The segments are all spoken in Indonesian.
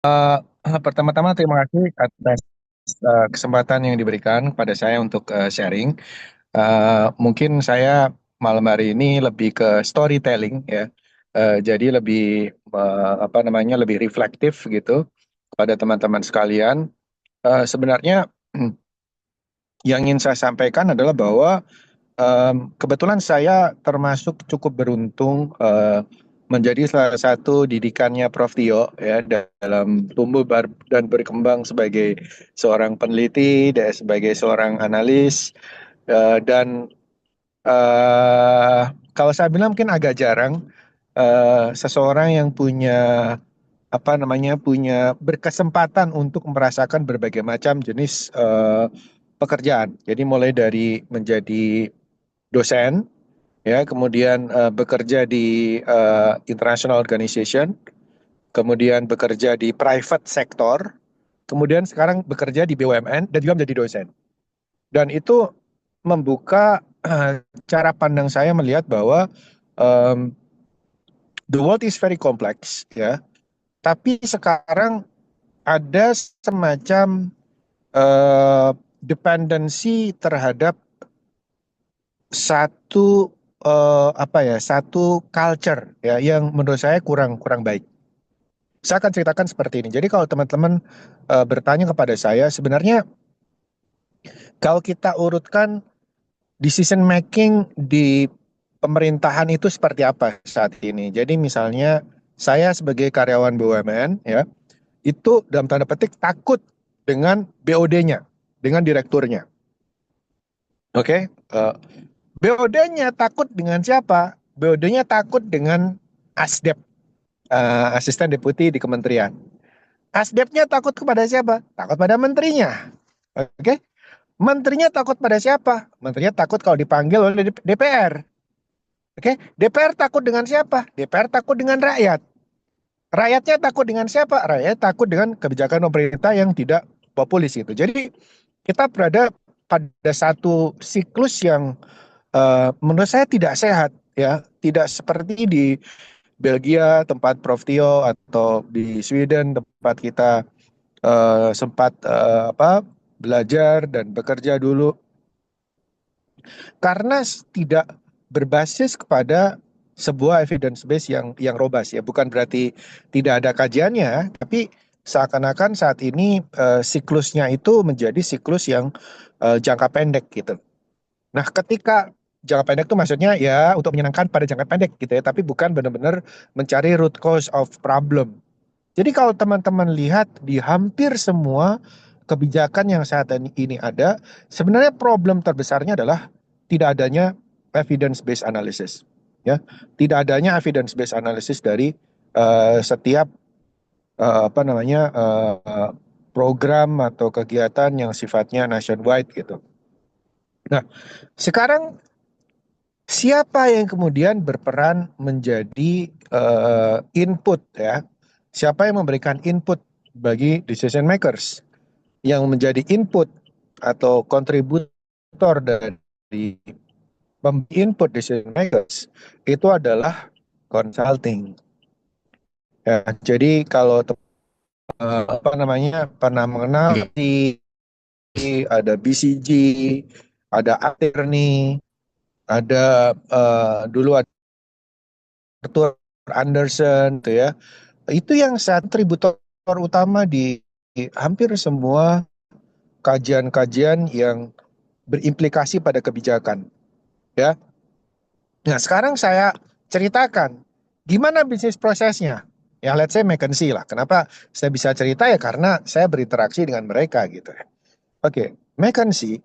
Eh, Pertama-tama terima kasih atas kesempatan yang diberikan kepada saya untuk sharing. Mungkin saya malam hari ini lebih ke storytelling ya. Jadi lebih apa namanya lebih reflektif gitu pada teman-teman sekalian. Sebenarnya yang ingin saya sampaikan adalah bahwa kebetulan saya termasuk cukup beruntung menjadi salah satu didikannya Prof. Tio ya dalam tumbuh dan berkembang sebagai seorang peneliti, dan sebagai seorang analis dan kalau saya bilang mungkin agak jarang seseorang yang punya apa namanya punya berkesempatan untuk merasakan berbagai macam jenis pekerjaan. Jadi mulai dari menjadi dosen ya, kemudian bekerja di international organization, kemudian bekerja di private sector, kemudian sekarang bekerja di BUMN dan juga menjadi dosen. Dan itu membuka cara pandang saya melihat bahwa um, the world is very complex ya, tapi sekarang ada semacam dependensi terhadap satu apa ya satu culture ya yang menurut saya kurang kurang baik. Saya akan ceritakan seperti ini. Jadi kalau teman-teman bertanya kepada saya, sebenarnya kalau kita urutkan decision making di pemerintahan itu seperti apa saat ini. Jadi misalnya saya sebagai karyawan BUMN ya, itu dalam tanda petik takut dengan BOD-nya, dengan direkturnya. Oke, BOD-nya takut dengan siapa? BOD-nya takut dengan ASDEP, asisten deputi di kementerian. ASDEP-nya takut kepada siapa? Takut pada menterinya. Oke, menterinya takut pada siapa? Menterinya takut kalau dipanggil oleh DPR. Oke, DPR takut dengan siapa? DPR takut dengan rakyat. Rakyatnya takut dengan siapa? Rakyat takut dengan kebijakan pemerintah yang tidak populis itu. Jadi kita berada pada satu siklus yang menurut saya tidak sehat ya, tidak seperti di Belgia tempat Prof Tio atau di Sweden tempat kita sempat belajar dan bekerja dulu, karena tidak berbasis kepada sebuah evidence base yang robust ya. Bukan berarti tidak ada kajiannya, tapi seakan-akan saat ini siklusnya itu menjadi siklus yang jangka pendek gitu. Nah, ketika jangka pendek itu maksudnya ya untuk menyenangkan pada jangka pendek gitu ya, tapi bukan benar-benar mencari root cause of problem. Jadi kalau teman-teman lihat di hampir semua kebijakan yang saat ini ada, sebenarnya problem terbesarnya adalah tidak adanya evidence based analysis. Ya, tidak adanya evidence based analysis dari setiap apa namanya program atau kegiatan yang sifatnya nationwide gitu. Nah, sekarang siapa yang kemudian berperan menjadi input ya? Siapa yang memberikan input bagi decision makers? Yang menjadi input atau kontributor dari input decision makers itu adalah consulting. Ya, jadi kalau apa namanya pernah mengenal di ada BCG, ada Attorney, ada dulu ada Arthur Anderson, gitu ya. Itu yang saat kontributor utama di hampir semua kajian-kajian yang berimplikasi pada kebijakan, ya. Nah, sekarang saya ceritakan gimana bisnis prosesnya. Ya, let's say McKinsey lah. Kenapa saya bisa cerita ya karena saya berinteraksi dengan mereka gitu ya. Oke, McKinsey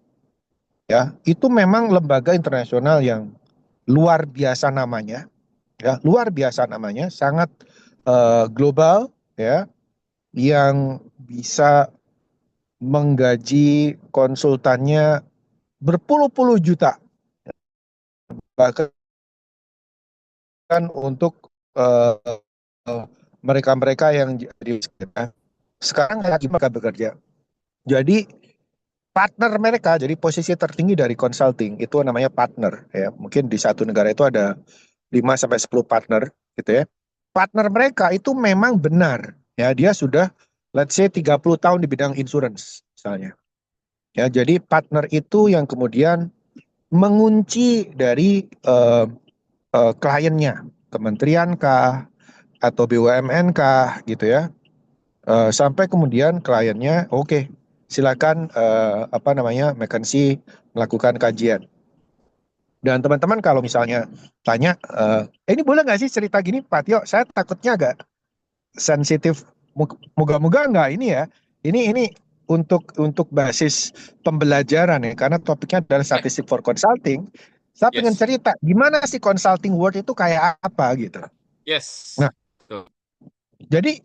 ya, itu memang lembaga internasional yang luar biasa namanya, ya, luar biasa namanya, sangat global ya, yang bisa menggaji konsultannya berpuluh-puluh juta, bahkan untuk eh, mereka-mereka yang jadi sekarang lagi mereka bekerja. Jadi partner mereka, jadi posisi tertinggi dari consulting itu namanya partner ya. Mungkin di satu negara itu ada 5 sampai 10 partner gitu ya. Partner mereka itu memang benar ya, dia sudah let's say 30 tahun di bidang insurance misalnya. Ya, jadi partner itu yang kemudian mengunci dari kliennya, kementerian kah atau BUMN kah gitu ya. Sampai kemudian kliennya oke, silakan apa namanya McKinsey melakukan kajian. Dan teman-teman kalau misalnya tanya, ini boleh nggak sih cerita gini, Pak Tio? Saya takutnya agak sensitif. Moga-moga nggak ini ya. Ini untuk basis pembelajaran ya, karena topiknya adalah Ya, statistik for consulting. Saya pengen yes, cerita gimana sih consulting world itu kayak apa gitu. yes. Nah, jadi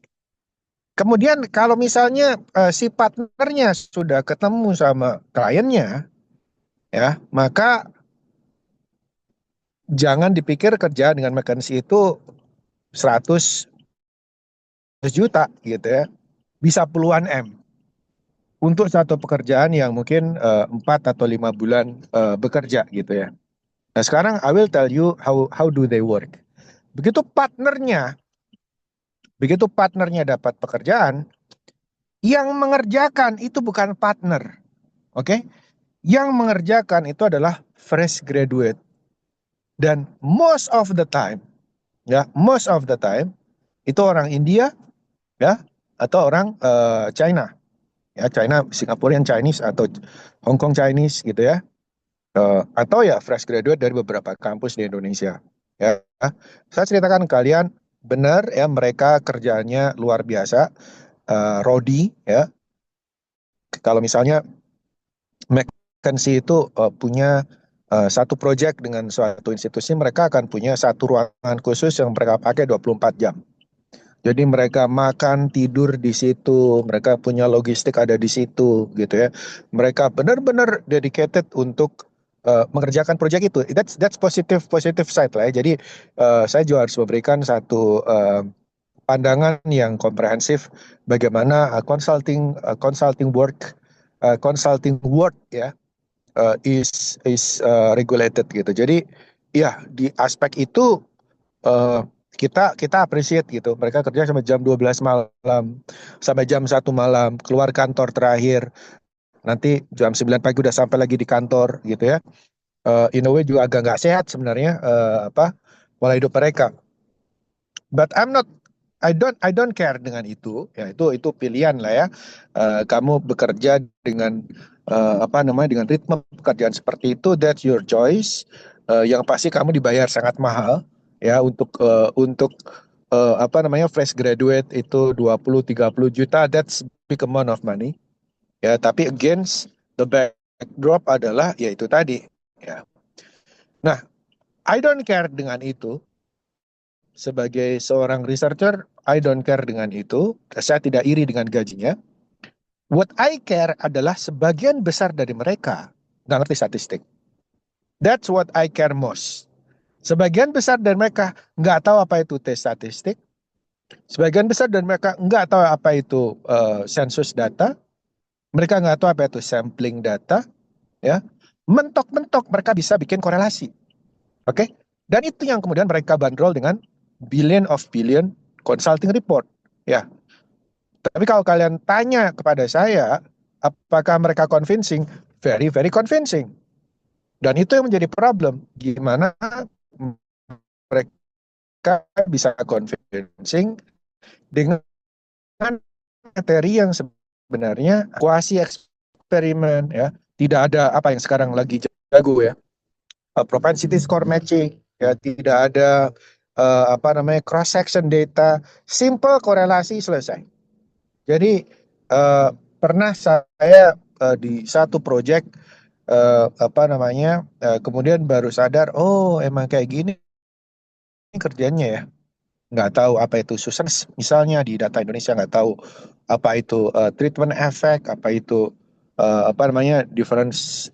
kemudian kalau misalnya si partnernya sudah ketemu sama kliennya, ya, maka jangan dipikir kerja dengan McKinsey itu 100 juta gitu ya. Bisa puluhan M untuk satu pekerjaan yang mungkin 4 atau 5 bulan bekerja gitu ya. Nah, sekarang I will tell you how do they work. Begitu partnernya, begitu partnernya dapat pekerjaan, yang mengerjakan itu bukan partner, oke? Yang mengerjakan itu adalah fresh graduate. Dan most of the time, ya, most of the time itu orang India, ya, atau orang China, ya, China, Singaporean Chinese atau Hong Kong Chinese gitu ya. Atau ya fresh graduate dari beberapa kampus di Indonesia. Ya, saya ceritakan ke kalian, benar ya mereka kerjanya luar biasa. Rodi ya, kalau misalnya McKinsey itu punya satu project dengan suatu institusi, mereka akan punya satu ruangan khusus yang mereka pakai 24 jam. Jadi mereka makan, tidur di situ, mereka punya logistik ada di situ gitu ya. Mereka benar-benar dedicated untuk mengerjakan proyek itu. That's positive side lah ya. Jadi saya juga harus memberikan satu pandangan yang komprehensif bagaimana consulting work ya is regulated gitu. Jadi ya di aspek itu uh, kita appreciate gitu. Mereka kerja sampai jam 12 malam, sampai jam 1 malam, keluar kantor terakhir. Nanti jam 9 pagi udah sampai lagi di kantor gitu ya. In a way juga agak nggak sehat sebenarnya apa pola hidup mereka. But I don't care dengan itu. Ya itu pilihan lah ya. Kamu bekerja dengan apa namanya dengan ritme pekerjaan seperti itu, that's your choice. Yang pasti kamu dibayar sangat mahal ya untuk apa namanya fresh graduate itu 20-30 juta, that's big amount of money. Ya, tapi against the backdrop adalah ya itu tadi. Ya. Nah, I don't care dengan itu. Sebagai seorang researcher, I don't care dengan itu. Saya tidak iri dengan gajinya. What I care adalah sebagian besar dari mereka nggak ngerti statistik. That's what I care most. Sebagian besar dari mereka nggak tahu apa itu tes statistik. Sebagian besar dari mereka nggak tahu apa itu sensus data. Mereka nggak tahu apa itu sampling data. Ya, mentok-mentok mereka bisa bikin korelasi. Oke? Dan itu yang kemudian mereka bandrol dengan billion consulting report. Ya, tapi kalau kalian tanya kepada saya, apakah mereka convincing? Very, very convincing. Dan itu yang menjadi problem. Gimana mereka bisa convincing dengan materi yang sebenarnya kuasi eksperimen ya. Tidak ada apa yang sekarang lagi jago ya. Propensity score matching ya, tidak ada apa namanya cross section data, simple korelasi selesai. Jadi eh, pernah saya di satu project apa namanya kemudian baru sadar, oh emang kayak gini kerjanya ya. Nggak tahu apa itu Susan misalnya di data Indonesia, nggak tahu apa itu treatment effect, apa itu apa namanya difference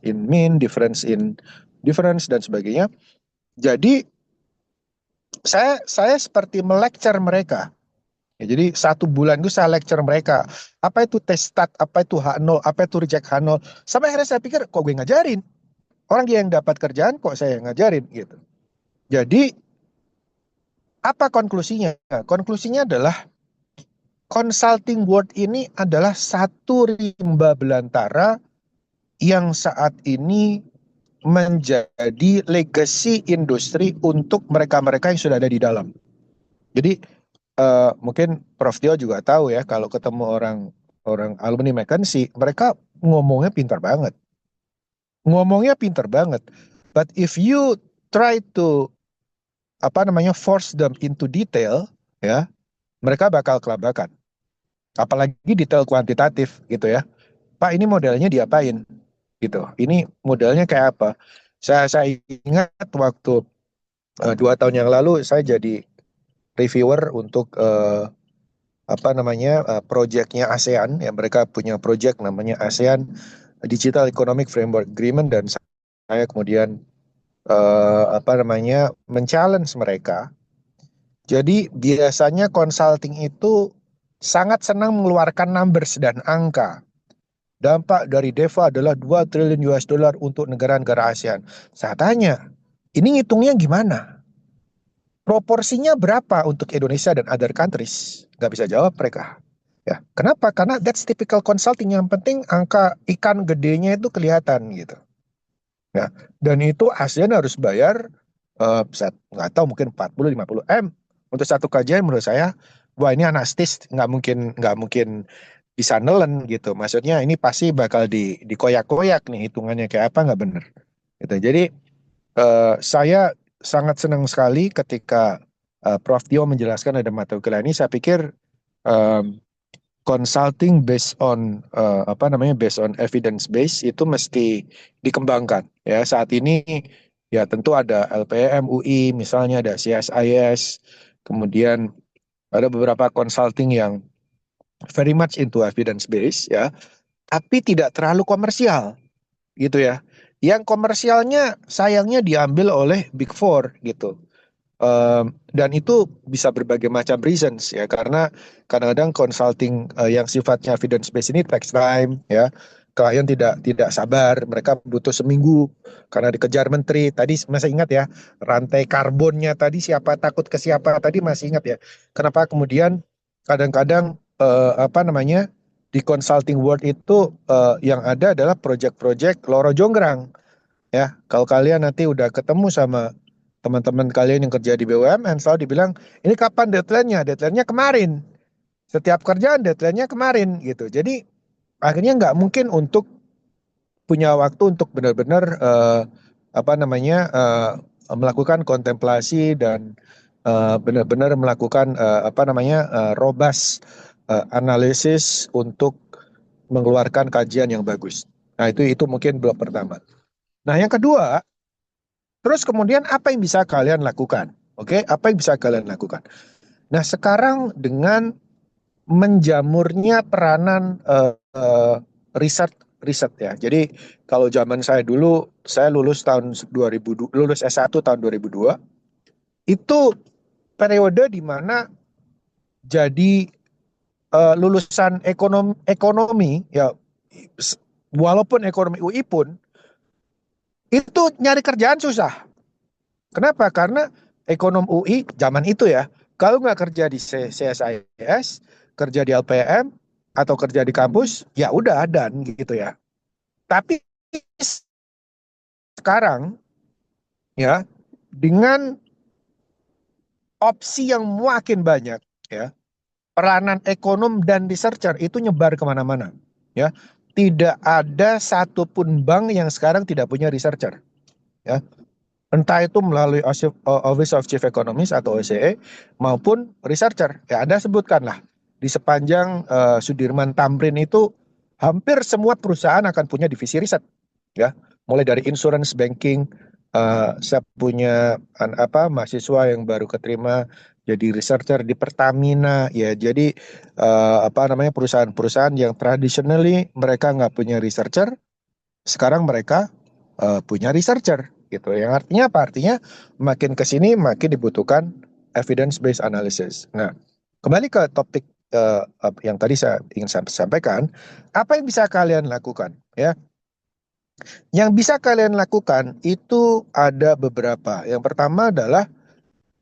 dan sebagainya. Jadi saya seperti melecture mereka. Ya, jadi 1 bulan itu saya lecture mereka. Apa itu test stat, apa itu H0, apa itu reject H0. Sampai akhirnya saya pikir, kok gue ngajarin? Orang dia yang dapat kerjaan, kok saya yang ngajarin gitu. Jadi, apa konklusinya? Konklusinya adalah consulting world ini adalah satu rimba belantara yang saat ini menjadi legacy industri untuk mereka-mereka yang sudah ada di dalam. Jadi mungkin Prof Tio juga tahu ya, kalau ketemu orang orang alumni McKinsey, mereka ngomongnya pintar banget. Ngomongnya pintar banget. But if you try to force them into detail, ya, mereka bakal kelabakan. Apalagi detail kuantitatif gitu ya. Pak, ini modelnya diapain? Gitu. Ini modelnya kayak apa? Saya ingat waktu 2 tahun yang lalu saya jadi reviewer untuk proyeknya ASEAN, ya, mereka punya proyek namanya ASEAN Digital Economic Framework Agreement, dan saya kemudian men-challenge mereka. Jadi biasanya consulting itu sangat senang mengeluarkan numbers dan angka. Dampak dari DEFA adalah 2 triliun US dollar untuk negara-negara ASEAN. Saya tanya, ini ngitungnya gimana? Proporsinya berapa untuk Indonesia dan other countries? Nggak bisa jawab mereka. Ya, kenapa? Karena that's typical consulting. Yang penting angka ikan gedenya itu kelihatan gitu. Ya, dan itu ASEAN harus bayar, saya nggak tahu, mungkin 40-50 M untuk satu kajian. Menurut saya, wah, ini anastis, nggak mungkin bisa nelen gitu. Maksudnya ini pasti bakal dikoyak-koyak nih, hitungannya kayak apa, nggak bener. Gitu. Jadi saya sangat senang sekali ketika Prof Tio menjelaskan ada mata kuliah ini. Saya pikir um, consulting based on evidence base itu mesti dikembangkan ya. Saat ini ya tentu ada LPM UI, misalnya ada CSIS, kemudian ada beberapa consulting yang very much into evidence base ya, tapi tidak terlalu komersial gitu ya. Yang komersialnya sayangnya diambil oleh Big Four gitu. Dan itu bisa berbagai macam reasons ya, karena kadang-kadang consulting yang sifatnya evidence based ini takes time ya. Klien tidak sabar, mereka butuh seminggu karena dikejar menteri. Tadi masih ingat ya, rantai karbonnya tadi, siapa takut ke siapa tadi, masih ingat ya. Kenapa kemudian kadang-kadang di consulting world itu yang ada adalah project-project loro jonggrang ya. Kalau kalian nanti udah ketemu sama teman-teman kalian yang kerja di BUMN, selalu dibilang, ini kapan deadline-nya? Deadline-nya kemarin. Setiap kerjaan deadline-nya kemarin gitu. Jadi akhirnya nggak mungkin untuk punya waktu untuk benar-benar melakukan kontemplasi dan benar-benar melakukan robust analisis untuk mengeluarkan kajian yang bagus. Nah, itu mungkin blok pertama. Nah, yang kedua, terus kemudian apa yang bisa kalian lakukan? Oke, apa yang bisa kalian lakukan? Nah, sekarang dengan menjamurnya peranan riset riset ya. Jadi kalau zaman saya dulu, saya lulus tahun 2000, lulus S1 tahun 2002, itu periode di mana jadi lulusan ekonomi ya, walaupun ekonomi UI pun itu nyari kerjaan susah. Kenapa? Karena ekonom UI zaman itu ya, kalau nggak kerja di CSIS, kerja di LPM, atau kerja di kampus, ya udah dan gitu ya. Tapi sekarang ya, dengan opsi yang makin banyak ya, peranan ekonom dan researcher itu nyebar kemana-mana ya. Tidak ada satupun bank yang sekarang tidak punya researcher ya. Entah itu melalui Office of Chief Economist atau OCE maupun researcher. Ya, Anda sebutkan lah, di sepanjang Sudirman Tamrin itu hampir semua perusahaan akan punya divisi riset ya. Mulai dari insurance banking, saya punya mahasiswa yang baru keterima jadi researcher di Pertamina ya. Jadi perusahaan-perusahaan yang traditionally mereka nggak punya researcher, sekarang mereka punya researcher gitu. Yang artinya apa? Artinya makin ke sini makin dibutuhkan evidence based analysis. Nah, kembali ke topik yang tadi saya ingin sampaikan, apa yang bisa kalian lakukan ya? Yang bisa kalian lakukan itu ada beberapa. Yang pertama adalah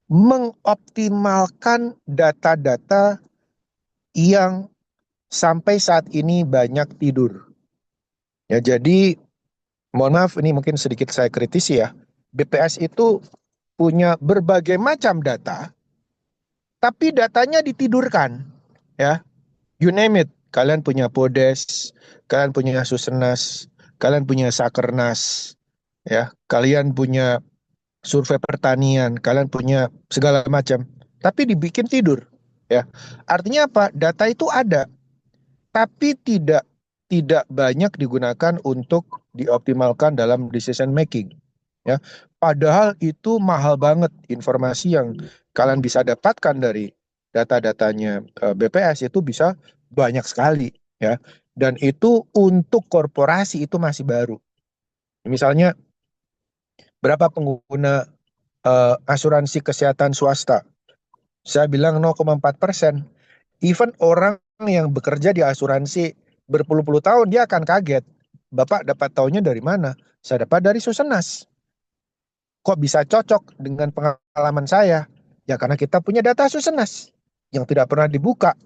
mengoptimalkan data-data yang sampai saat ini banyak tidur. Ya, jadi mohon maaf ini mungkin sedikit saya kritisi ya. BPS itu punya berbagai macam data, tapi datanya ditidurkan. Ya, you name it. Kalian punya Podes, kalian punya Susenas, kalian punya Sakernas, ya, kalian punya survei pertanian, kalian punya segala macam, tapi dibikin tidur, ya. Artinya apa? Data itu ada, tapi tidak banyak digunakan untuk dioptimalkan dalam decision making, ya. Padahal itu mahal banget informasi yang kalian bisa dapatkan dari data-datanya BPS itu bisa banyak sekali, ya. Dan itu untuk korporasi itu masih baru. Misalnya berapa pengguna asuransi kesehatan swasta? Saya bilang 0,4%. Even orang yang bekerja di asuransi berpuluh-puluh tahun, dia akan kaget. Bapak dapat taunya dari mana? Saya dapat dari Susenas. Kok bisa cocok dengan pengalaman saya? Ya karena kita punya data Susenas yang tidak pernah dibuka.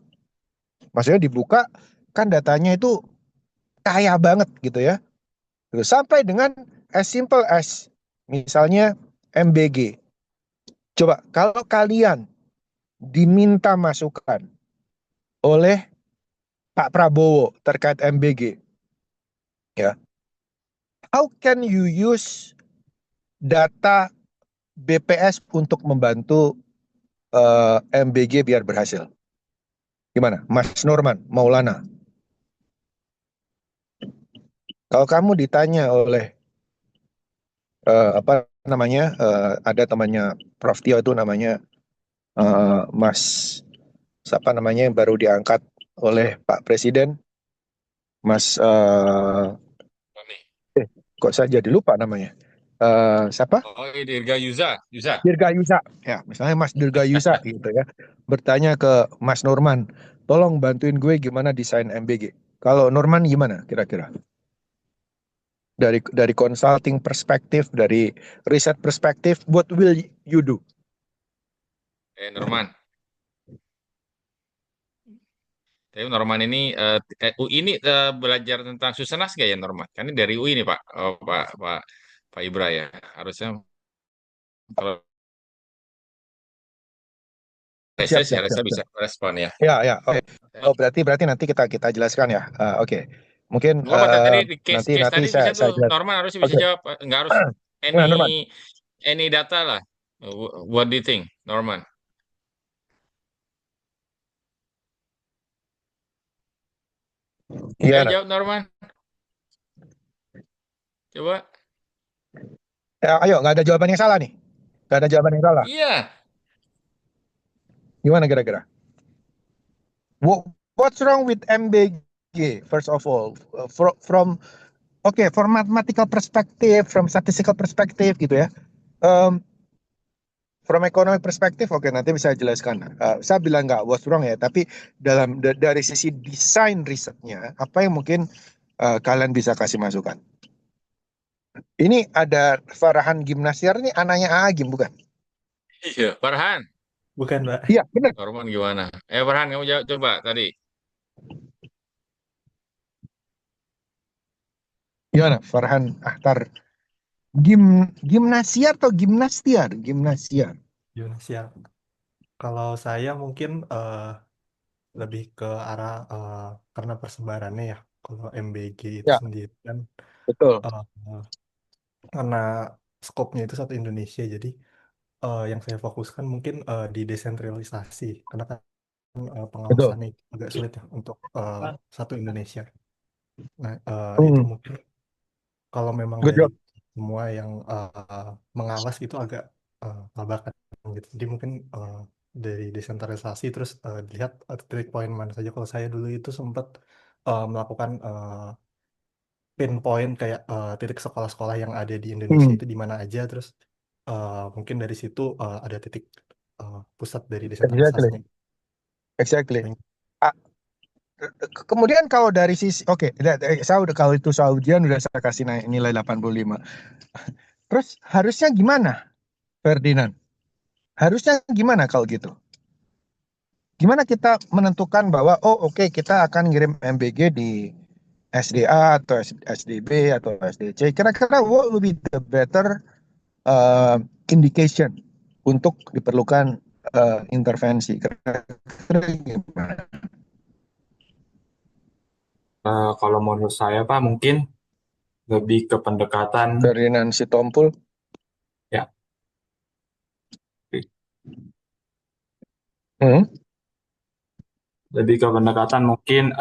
Maksudnya dibuka, kan datanya itu kaya banget gitu ya. Terus sampai dengan as simple as misalnya MBG. Coba kalau kalian diminta masukan oleh Pak Prabowo terkait MBG, ya, how can you use data BPS untuk membantu MBG biar berhasil? Gimana, Mas Norman Maulana? Kalau kamu ditanya oleh apa namanya, ada temannya Prof Tio itu namanya Mas, siapa namanya yang baru diangkat oleh Pak Presiden, Mas eh, kok saya jadi lupa namanya. Siapa? Oh, ini Dirga Yuza, Yuza. Dirgayusa, ya misalnya Mas Dirgayusa gitu ya, bertanya ke Mas Norman, tolong bantuin gue gimana desain MBG. Kalau Norman gimana kira-kira? Dari consulting perspektif, dari riset perspektif, what will you do? Norman. Tapi Norman ini UI ini belajar tentang Susenas nggak ya Norman? Kan ini dari UI nih Pak, oh, Pak Ibra ya. Harusnya kalau Siap, reses ya siap, siap, harusnya siap. bisa respon ya. Ya, ya, oke. Oh, berarti nanti kita jelaskan ya. Oke. Mungkin Nggak apa tadi di case nanti case nanti tadi bisa saya tuh jelas. Norman harusnya bisa Oke. jawab. Nggak harus any Nah, Norman. any data lah. What do you think, Norman? Iya, Ayo nah. jawab Norman. Coba. Ya, ayo, nggak ada jawaban yang salah nih. Nggak ada jawaban yang salah. Iya. Gimana kira-kira? What's wrong with MBG? First of all, from okay, from mathematical perspective, from statistical perspective gitu ya. Um, from economic perspective, oke nanti bisa jelaskan. Saya bilang nggak what's wrong ya, tapi dari sisi desain risetnya, apa yang mungkin kalian bisa kasih masukan? Ini ada Farhan Gimnasiar ini anaknya Agim bukan? Iya. Farhan. Bukan, Mbak. Iya benar. Norman gimana? Farhan kamu jawab coba tadi. Gimana Farhan Ahtar? Gimnasiar atau Gimnastiar? Gimnasiar. Gimana sih ya? Kalau saya mungkin lebih ke arah karena persebarannya ya. Kalau MBG itu Ya, sendiri kan betul. eh, karena skopnya itu satu Indonesia, jadi yang saya fokuskan mungkin di desentralisasi. Karena kan Betul. pengawasannya agak sulit ya untuk satu Indonesia. Nah, itu Hmm, mungkin kalau memang good dari job. semua yang mengawas itu agak tabrakan gitu. Jadi mungkin dari desentralisasi terus dilihat titik poin mana saja. Kalau saya dulu itu sempat melakukan pinpoint kayak titik sekolah-sekolah yang ada di Indonesia Hmm, itu di mana aja, terus mungkin dari situ ada titik pusat dari exactly. desentralisasinya. Exactly. Paling- Ah, kemudian kalau dari sisi, oke, saya udah kalau itu soal ujian udah saya kasih nilai 85. Terus harusnya gimana, Ferdinand? Harusnya gimana kalau gitu? Gimana kita menentukan bahwa oh oke kita akan ngirim MBG di SDA atau SDB atau SDC? Kira-kira what will be the better uh, indication untuk diperlukan intervensi? Kira-kira gimana? Kalau menurut saya Pak mungkin lebih ke pendekatan Ferdinand Sitompul. ya Hmm. lebih ke pendekatan mungkin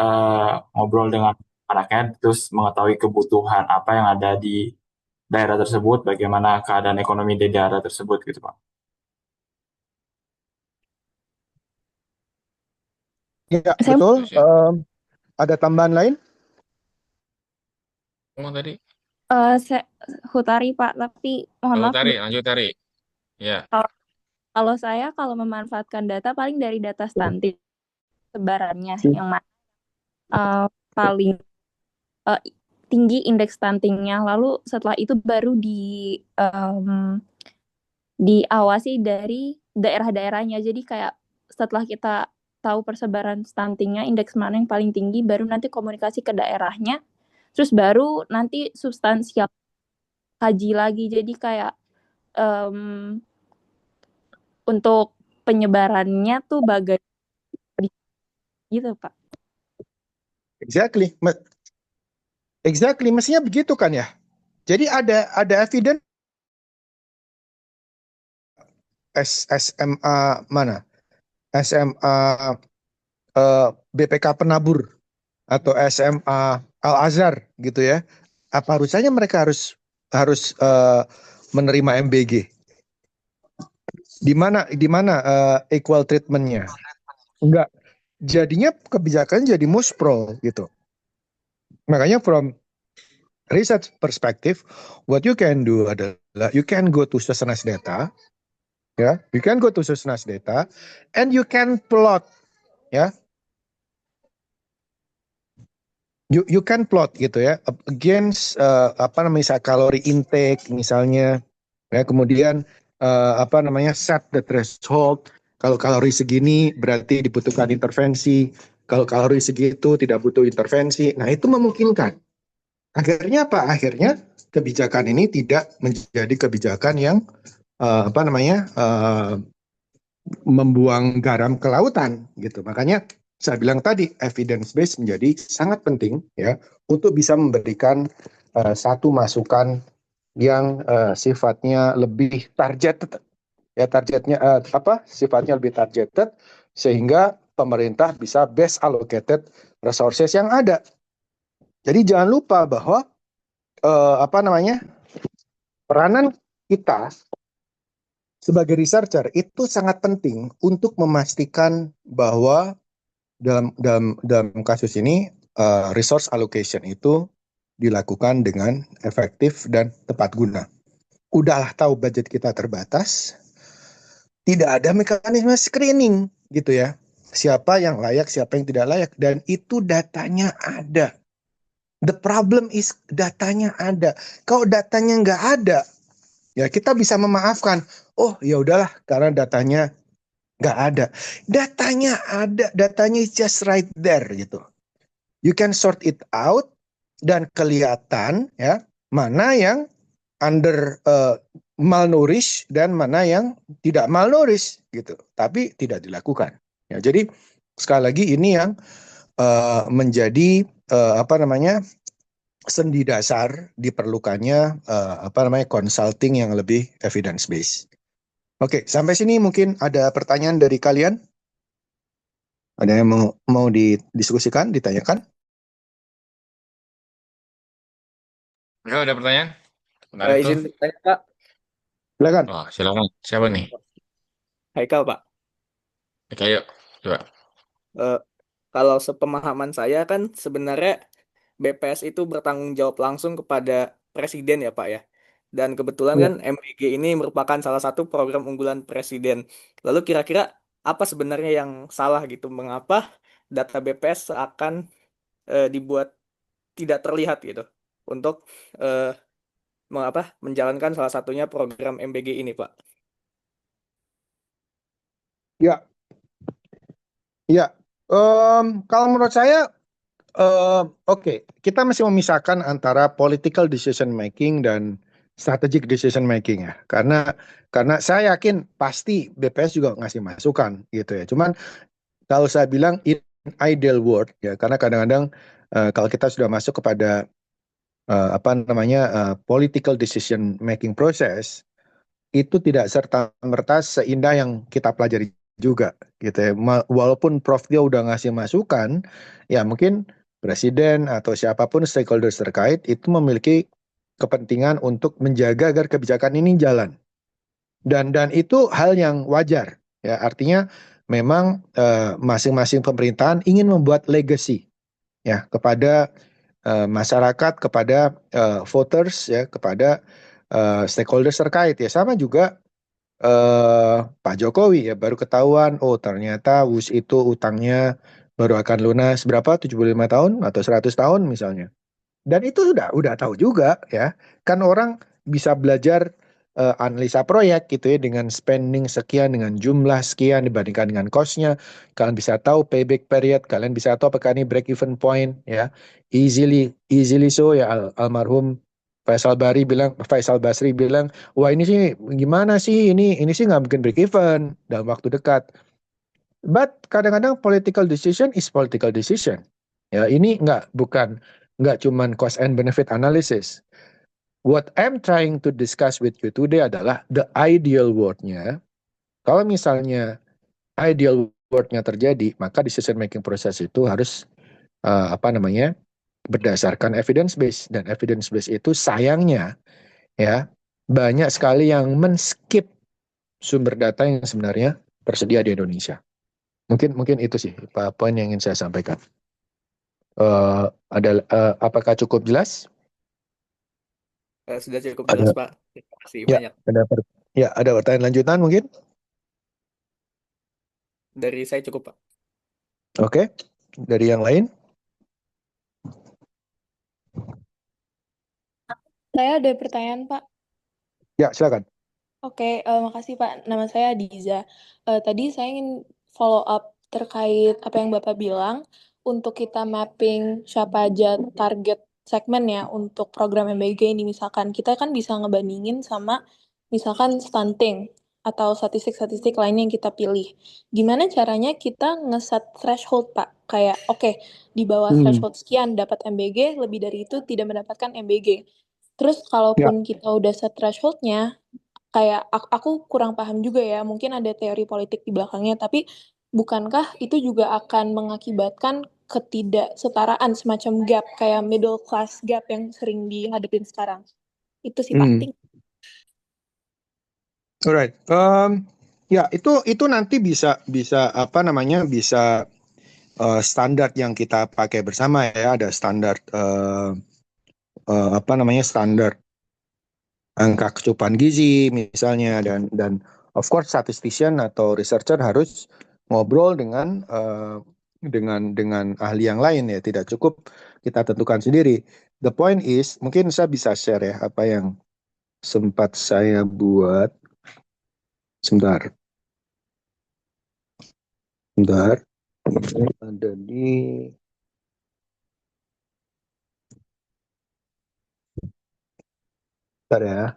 ngobrol dengan anaknya terus mengetahui kebutuhan apa yang ada di daerah tersebut, bagaimana keadaan ekonomi di daerah tersebut gitu Pak. Ya, Saya betul. Terus ya. Ada tambahan lain? Ngomong tadi. saya Hutari Pak, tapi mohon maaf Tari, lanjut Tari. Ya. kalau saya kalau memanfaatkan data paling dari data stunting sebarannya yang mana paling eh, tinggi indeks stuntingnya, lalu setelah itu baru diawasi dari daerah-daerahnya. Jadi kayak setelah kita tahu persebaran stuntingnya, indeks mana yang paling tinggi, baru nanti komunikasi ke daerahnya, terus baru nanti substansial kaji lagi. Jadi kayak em, untuk penyebarannya tuh bagaimana gitu Pak. Exactly. Exactly, mestinya begitu kan ya. Jadi ada evidence SMA mana? SMA BPK Penabur atau SMA Al Azhar gitu ya. Apa harusnya mereka harus harus menerima MBG? Di mana equal treatmentnya? Enggak. Jadinya kebijakan jadi muspro gitu. Makanya from research perspective, what you can do adalah you can go to Susenas Data, ya, you can go to Susenas Data, and you can plot, ya, you can plot gitu ya, against apa namanya kalori intake misalnya, ya, kemudian apa namanya set the threshold. Kalau kalori segini berarti dibutuhkan intervensi. Kalau kalori segitu tidak butuh intervensi. Nah itu memungkinkan. Akhirnya apa? Akhirnya kebijakan ini tidak menjadi kebijakan yang apa namanya membuang garam ke lautan gitu. Makanya saya bilang tadi evidence based menjadi sangat penting ya untuk bisa memberikan satu masukan yang sifatnya lebih targeted ya, targetnya apa sifatnya lebih targeted sehingga pemerintah bisa best allocated resources yang ada. Jadi jangan lupa bahwa apa namanya peranan kita sebagai researcher itu sangat penting untuk memastikan bahwa dalam kasus ini resource allocation itu dilakukan dengan efektif dan tepat guna. Udahlah tahu budget kita terbatas, tidak ada mekanisme screening gitu ya. Siapa yang layak, siapa yang tidak layak, dan itu datanya ada. The problem is datanya ada. Kalau datanya nggak ada, ya kita bisa memaafkan. Oh ya udahlah, karena datanya nggak ada. Datanya ada, datanya is just right there gitu. You can sort it out dan kelihatan ya mana yang under malnourished dan mana yang tidak malnourished gitu. Tapi tidak dilakukan. Ya, jadi sekali lagi ini yang menjadi apa namanya sendi dasar diperlukannya apa namanya consulting yang lebih evidence based. Oke, sampai sini mungkin ada pertanyaan dari kalian? Ada yang mau didiskusikan, ditanyakan? Ya, ada pertanyaan? Menarik tuh. Izin bertanya Pak, Silakan. Wah, silakan. Siapa nih? Haikal Pak. Oke, yuk. Coba. Eh, Kalau sepemahaman saya kan sebenarnya BPS itu bertanggung jawab langsung kepada Presiden ya Pak ya. Dan kebetulan Ya. kan MBG ini merupakan salah satu program unggulan Presiden. Lalu kira-kira apa sebenarnya yang salah gitu? Mengapa data BPS akan dibuat tidak terlihat gitu untuk eh, menjalankan salah satunya program MBG ini Pak? Ya, Ya, kalau menurut saya, oke, kita masih memisahkan antara political decision making dan strategic decision making ya. Karena saya yakin pasti BPS juga ngasih masukan gitu ya. Cuman kalau saya bilang in ideal world ya, karena kadang-kadang kalau kita sudah masuk kepada apa namanya political decision making process, itu tidak serta merta seindah yang kita pelajari juga gitu ya. Walaupun Prof dia udah ngasih masukan, ya mungkin presiden atau siapapun stakeholders terkait itu memiliki kepentingan untuk menjaga agar kebijakan ini jalan. Dan itu hal yang wajar ya. Artinya memang masing-masing pemerintahan ingin membuat legacy ya kepada masyarakat, kepada voters ya, kepada stakeholders terkait ya. Sama juga Pak Jokowi ya baru ketahuan, oh ternyata WUS itu utangnya baru akan lunas berapa, 75 tahun atau 100 tahun misalnya. Dan itu udah tahu juga ya. Kan orang bisa belajar analisa proyek gitu ya, dengan spending sekian, dengan jumlah sekian dibandingkan dengan cost-nya. Kalian bisa tahu payback period, kalian bisa tahu apakah ini break even point ya. Easily so ya, almarhum Faisal Basri bilang, wah ini sih gimana sih, ini sih nggak mungkin break even dalam waktu dekat. But kadang-kadang political decision is political decision. Ya, ini nggak cuman cost and benefit analysis. What I'm trying to discuss with you today adalah the ideal world-nya. Kalau misalnya ideal world-nya terjadi, maka decision making process itu harus apa namanya berdasarkan evidence base, dan evidence base itu sayangnya ya banyak sekali yang men-skip sumber data yang sebenarnya tersedia di Indonesia. Mungkin itu sih poin yang ingin saya sampaikan. Apakah cukup jelas? Sudah cukup Ada jelas, Pak. Terima kasih ya banyak. ada pertanyaan lanjutan mungkin? Dari saya cukup, Pak. Oke, dari yang lain? Saya ada pertanyaan, Pak. Ya, silakan. Oke, makasih Pak. Nama saya Diza. Tadi saya ingin follow up terkait apa yang Bapak bilang untuk kita mapping siapa aja target segmen ya untuk program MBG ini. Misalkan kita kan bisa ngebandingin sama misalkan stunting atau statistik-statistik lain yang kita pilih. Gimana caranya kita ngeset threshold, Pak? Kayak, oke, di bawah threshold sekian dapat MBG, lebih dari itu tidak mendapatkan MBG. Terus Ya. kalaupun kita udah set thresholdnya, kayak aku kurang paham juga ya, mungkin ada teori politik di belakangnya, tapi bukankah itu juga akan mengakibatkan ketidaksetaraan, semacam gap, kayak middle class gap yang sering dihadapin sekarang? Itu sih, Pak. Alright. Ya, itu nanti bisa apa namanya bisa standar yang kita pakai bersama ya. Ada standar apa namanya standar angka kecukupan gizi misalnya, dan of course statistician atau researcher harus ngobrol dengan ahli yang lain ya. Tidak cukup kita tentukan sendiri. The point is, mungkin saya bisa share ya apa yang sempat saya buat. Sebentar. Ada di Bentar ya.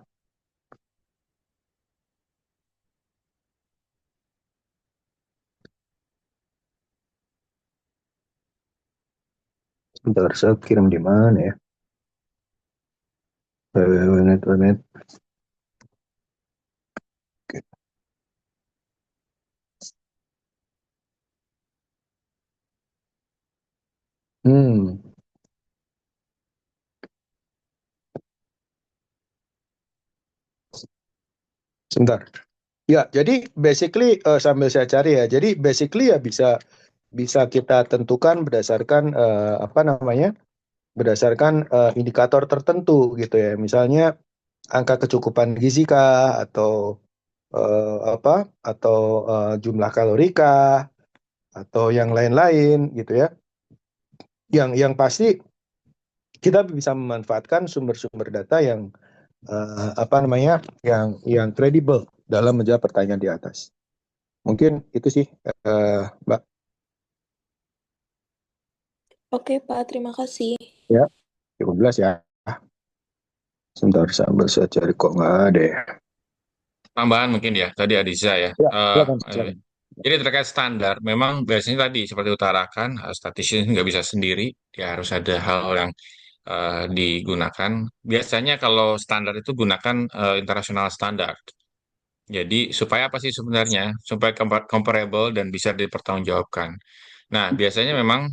Sebentar, saya kirim di mana ya? Wait. Oke. Sebentar. Ya, jadi basically sambil saya cari ya. Jadi basically ya bisa kita tentukan berdasarkan apa namanya? Berdasarkan indikator tertentu gitu ya. Misalnya angka kecukupan gizi kah, atau apa? Atau jumlah kalori kah, atau yang lain-lain gitu ya. Yang pasti kita bisa memanfaatkan sumber-sumber data yang apa namanya yang kredibel dalam menjawab pertanyaan di atas. Mungkin itu sih, Mbak. Oke, Pak. Terima kasih. Ya, cukup jelas ya. Sebentar sambil saya cari, kok nggak ada ya. Tambahan mungkin ya, tadi Adiza ya. Ya, silakan, silakan. Jadi terkait standar, memang biasanya tadi seperti utarakan, statistician nggak bisa sendiri, ya harus ada hal yang digunakan. Biasanya kalau standar itu gunakan internasional standar. Jadi supaya apa sih sebenarnya? Supaya comparable dan bisa dipertanggungjawabkan. Nah, biasanya memang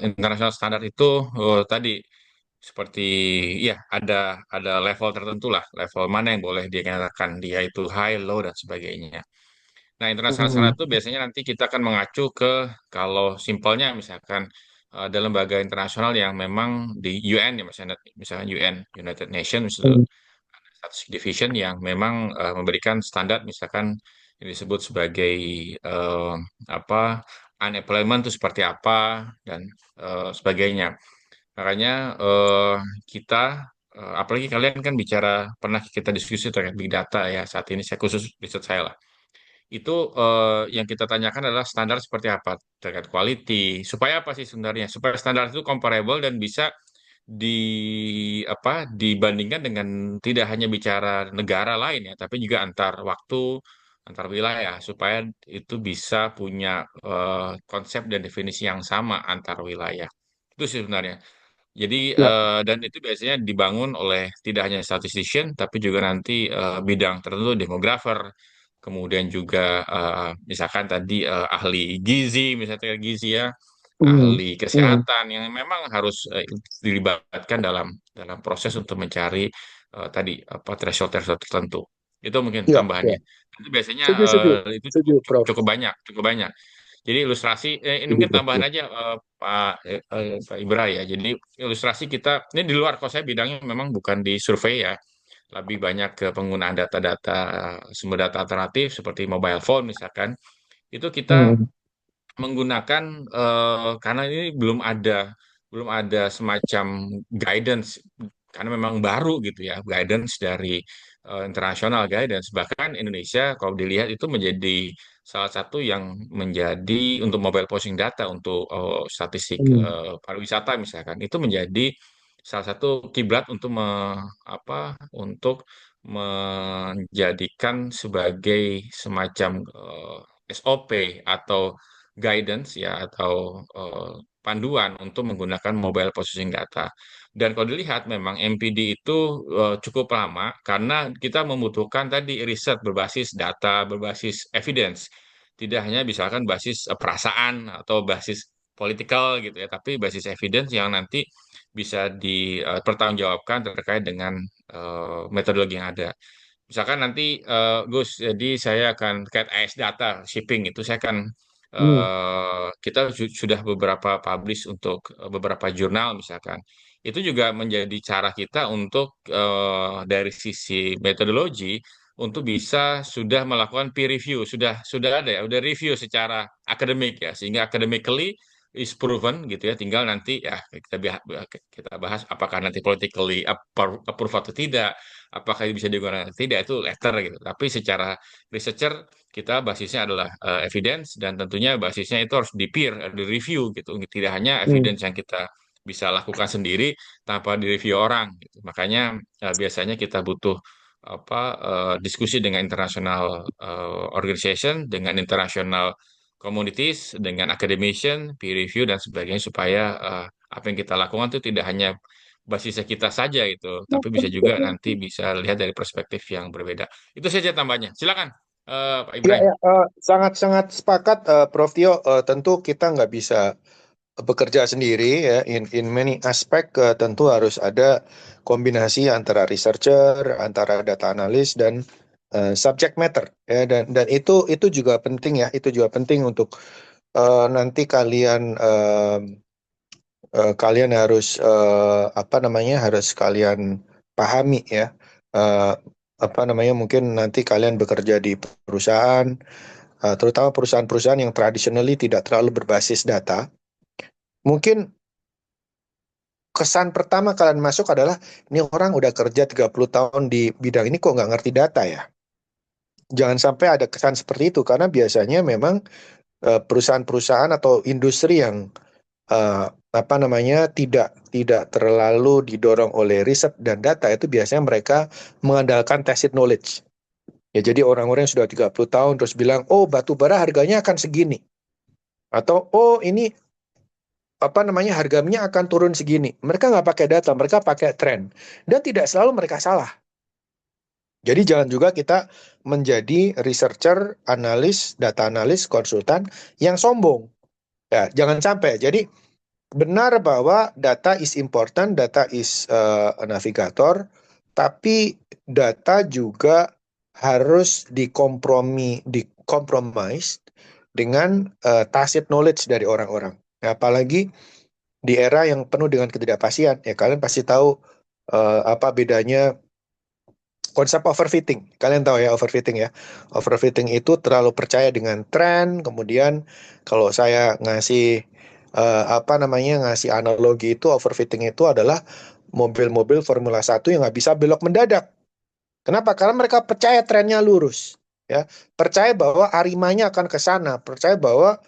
international standard itu tadi seperti ya ada level tertentu lah, level mana yang boleh dikatakan dia itu high, low dan sebagainya. Nah, international standard itu biasanya nanti kita akan mengacu ke kalau simpelnya misalkan ada lembaga internasional yang memang di UN ya misalnya UN United Nations Statistik Division yang memang memberikan standar misalkan yang disebut sebagai eh, apa unemployment itu seperti apa dan sebagainya. Makanya kita apalagi kalian kan bicara pernah kita diskusi terkait big data ya saat ini saya khusus riset saya lah. Itu yang kita tanyakan adalah standar seperti apa terkait quality. Supaya apa sih sebenarnya? Supaya standar itu comparable dan bisa dibandingkan dengan tidak hanya bicara negara lain ya, tapi juga antar waktu, antar wilayah supaya itu bisa punya konsep dan definisi yang sama antar wilayah. Itu sih sebenarnya. Jadi Ya. dan itu biasanya dibangun oleh tidak hanya statistician tapi juga nanti bidang tertentu demografer, kemudian juga misalkan tadi ahli gizi misalnya gizi ya, Hmm. ahli kesehatan yang memang harus dilibatkan dalam dalam proses untuk mencari tadi apa threshold-threshold tertentu. Itu mungkin Ya, ya. tambahannya. Itu biasanya Setuju, setuju. itu Setuju, Prof. cukup banyak, cukup banyak. Jadi ilustrasi ini Setuju, mungkin Prof. tambahan aja Pak Ibra ya. Jadi ilustrasi kita ini di luar kalau saya bidangnya memang bukan di survei ya, lebih banyak ke penggunaan data-data sumber data alternatif seperti mobile phone misalkan. Itu kita Hmm. menggunakan karena ini belum ada semacam guidance karena memang baru gitu ya guidance dari internasional guidance bahkan Indonesia kalau dilihat itu menjadi salah satu yang menjadi untuk mobile posting data untuk statistik Hmm. pariwisata misalkan itu menjadi salah satu kiblat untuk untuk menjadikan sebagai semacam SOP atau guidance ya atau panduan untuk menggunakan mobile processing data. Dan kalau dilihat memang MPD itu cukup lama karena kita membutuhkan tadi riset berbasis data, berbasis evidence. Tidak hanya misalkan basis perasaan atau basis politikal gitu ya, tapi basis evidence yang nanti bisa dipertanggungjawabkan terkait dengan metodologi yang ada. Misalkan nanti Gus, jadi saya akan terkait AS data shipping itu saya akan Hmm. kita sudah beberapa publish untuk beberapa jurnal misalkan. Itu juga menjadi cara kita untuk dari sisi metodologi untuk bisa sudah melakukan peer review, sudah ada ya, udah review secara akademik ya, sehingga academically is proven gitu ya. Tinggal nanti ya kita bahas apakah nanti politically approve atau tidak, apakah bisa digunakan atau tidak itu later gitu. Tapi secara researcher kita basisnya adalah evidence dan tentunya basisnya itu harus di peer, di review gitu. Tidak hanya Hmm. evidence yang kita bisa lakukan sendiri tanpa direview orang gitu. Makanya biasanya kita butuh diskusi dengan international organization, dengan international communities, dengan academician, peer review dan sebagainya supaya apa yang kita lakukan itu tidak hanya basisnya kita saja itu, tapi bisa juga nanti bisa lihat dari perspektif yang berbeda. Itu saja tambahnya. Silakan, Pak Ya, Ibrahim. ya, sangat-sangat sepakat, Prof. Tio. Tentu kita nggak bisa bekerja sendiri ya. In many aspek tentu harus ada kombinasi antara researcher, antara data analis dan subject matter ya. Dan itu juga penting ya. Itu juga penting untuk nanti kalian harus harus kalian pahami ya. Eh, Mungkin nanti kalian bekerja di perusahaan, terutama perusahaan-perusahaan yang traditionally tidak terlalu berbasis data. Mungkin kesan pertama kalian masuk adalah ini orang udah kerja 30 tahun di bidang ini kok nggak ngerti data ya. Jangan sampai ada kesan seperti itu karena biasanya memang perusahaan-perusahaan atau industri yang apa namanya tidak terlalu didorong oleh riset dan data, itu biasanya mereka mengandalkan tacit knowledge. Ya, jadi orang-orang yang sudah 30 tahun terus bilang, oh batu bara harganya akan segini. Atau, oh ini apa namanya harganya akan turun segini. Mereka nggak pakai data, mereka pakai tren. Dan tidak selalu mereka salah. Jadi jangan juga kita menjadi researcher, analis, data analis, konsultan yang sombong. Ya, jangan sampai. Jadi benar bahwa data is important, data is a navigator, tapi data juga harus dikompromis dengan tacit knowledge dari orang-orang. Ya, apalagi di era yang penuh dengan ketidakpastian. Ya, kalian pasti tahu apa bedanya konsep overfitting. Kalian tahu ya overfitting ya. Overfitting itu terlalu percaya dengan tren, kemudian kalau saya ngasih apa namanya ngasih analogi itu, overfitting itu adalah mobil-mobil Formula 1 yang nggak bisa belok mendadak. Kenapa? Karena mereka percaya trennya lurus, ya. Percaya bahwa Arimanya akan ke sana, percaya bahwa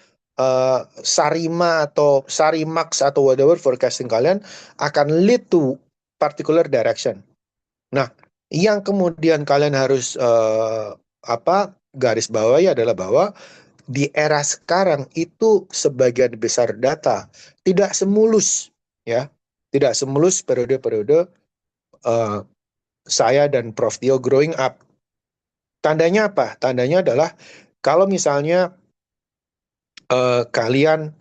Sarima atau Sarimax atau whatever forecasting kalian akan lead to particular direction. Nah, yang kemudian kalian harus garis bawahi adalah bahwa di era sekarang itu sebagian besar data tidak semulus, ya, tidak semulus periode-periode saya dan Prof. Tio growing up. Tandanya apa? Tandanya adalah kalau misalnya kalian,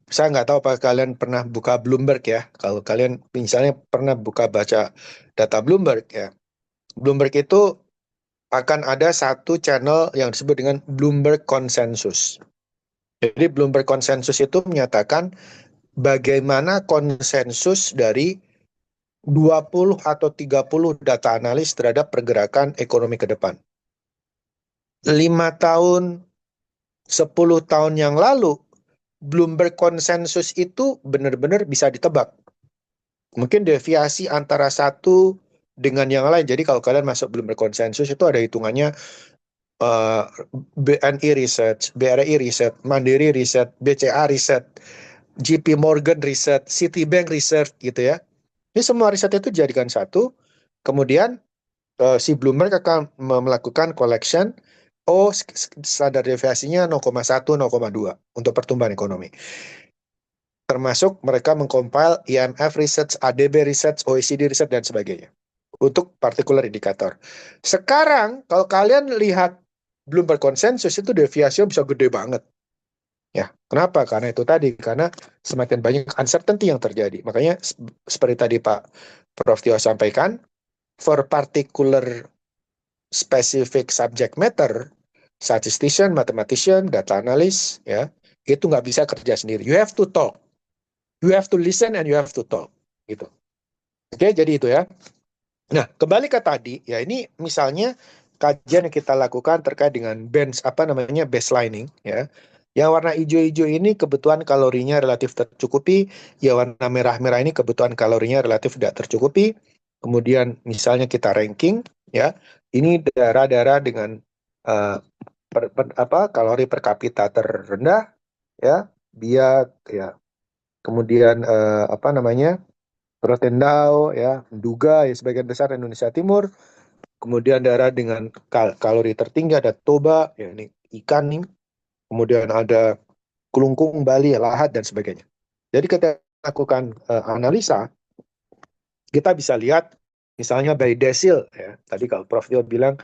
saya nggak tahu apakah kalian pernah buka Bloomberg ya. Kalau kalian misalnya pernah baca data Bloomberg ya, Bloomberg itu akan ada satu channel yang disebut dengan Bloomberg Consensus. Jadi Bloomberg Consensus itu menyatakan bagaimana konsensus dari 20 atau 30 data analis terhadap pergerakan ekonomi ke depan. 5 tahun, 10 tahun yang lalu, Bloomberg Consensus itu benar-benar bisa ditebak. Mungkin deviasi antara satu dengan yang lain. Jadi kalau kalian masuk Bloomberg Consensus itu ada hitungannya BNI Research, BRI Research, Mandiri Research, BCA Research, JP Morgan Research, Citibank Research gitu ya. Ini semua riset itu dijadikan satu, kemudian si Bloomberg akan melakukan collection, standar deviasinya 0,1, 0,2 untuk pertumbuhan ekonomi. Termasuk mereka mengcompile IMF Research, ADB Research, OECD Research, dan sebagainya. Untuk particular indikator. Sekarang, kalau kalian lihat Bloomberg Consensus itu deviasinya bisa gede banget. Ya, kenapa? Karena itu tadi, karena semakin banyak uncertainty yang terjadi. Makanya seperti tadi Pak Prof. Tio sampaikan, for particular specific subject matter, statistician, mathematician, data analyst, ya, itu nggak bisa kerja sendiri. You have to talk, you have to listen, and you have to talk. Gitu. Oke, jadi itu ya. Nah, kembali ke tadi, ya ini misalnya kajian yang kita lakukan terkait dengan baselining, ya. Yang warna hijau-hijau ini kebutuhan kalorinya relatif tercukupi, yang warna merah-merah ini kebutuhan kalorinya relatif tidak tercukupi. Kemudian misalnya kita ranking, ya, ini daerah-daerah dengan kalori per kapita terendah, ya, biak, ya. Kemudian Rotendao, ya, Nduga, ya, sebagian besar Indonesia Timur. Kemudian daerah dengan kalori tertinggi ada Toba, ya, ini ikan nih. Kemudian ada Kelungkung, Bali, Lahat, dan sebagainya. Jadi kita lakukan analisa, kita bisa lihat misalnya by decile, ya. Tadi kalau Prof. Tio bilang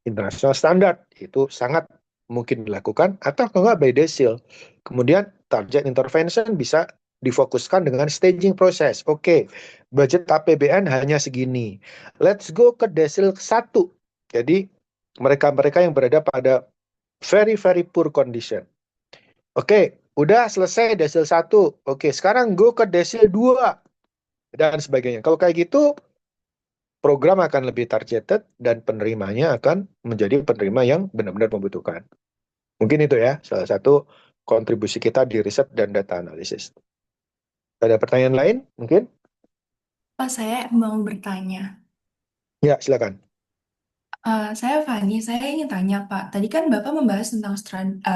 international standard, itu sangat mungkin dilakukan, atau kalau nggak by decile. Kemudian target intervention bisa difokuskan dengan staging proses. Oke, budget APBN hanya segini. Let's go ke decile 1. Jadi mereka-mereka yang berada pada very very poor condition. Oke, udah selesai decile 1. Oke, sekarang go ke decile 2 dan sebagainya. Kalau kayak gitu, program akan lebih targeted dan penerimanya akan menjadi penerima yang benar-benar membutuhkan. Mungkin itu ya, salah satu kontribusi kita di riset dan data analisis. Ada pertanyaan lain mungkin? Pak, saya mau bertanya. Ya, silakan. Saya Fani, saya ingin tanya Pak, tadi kan Bapak membahas tentang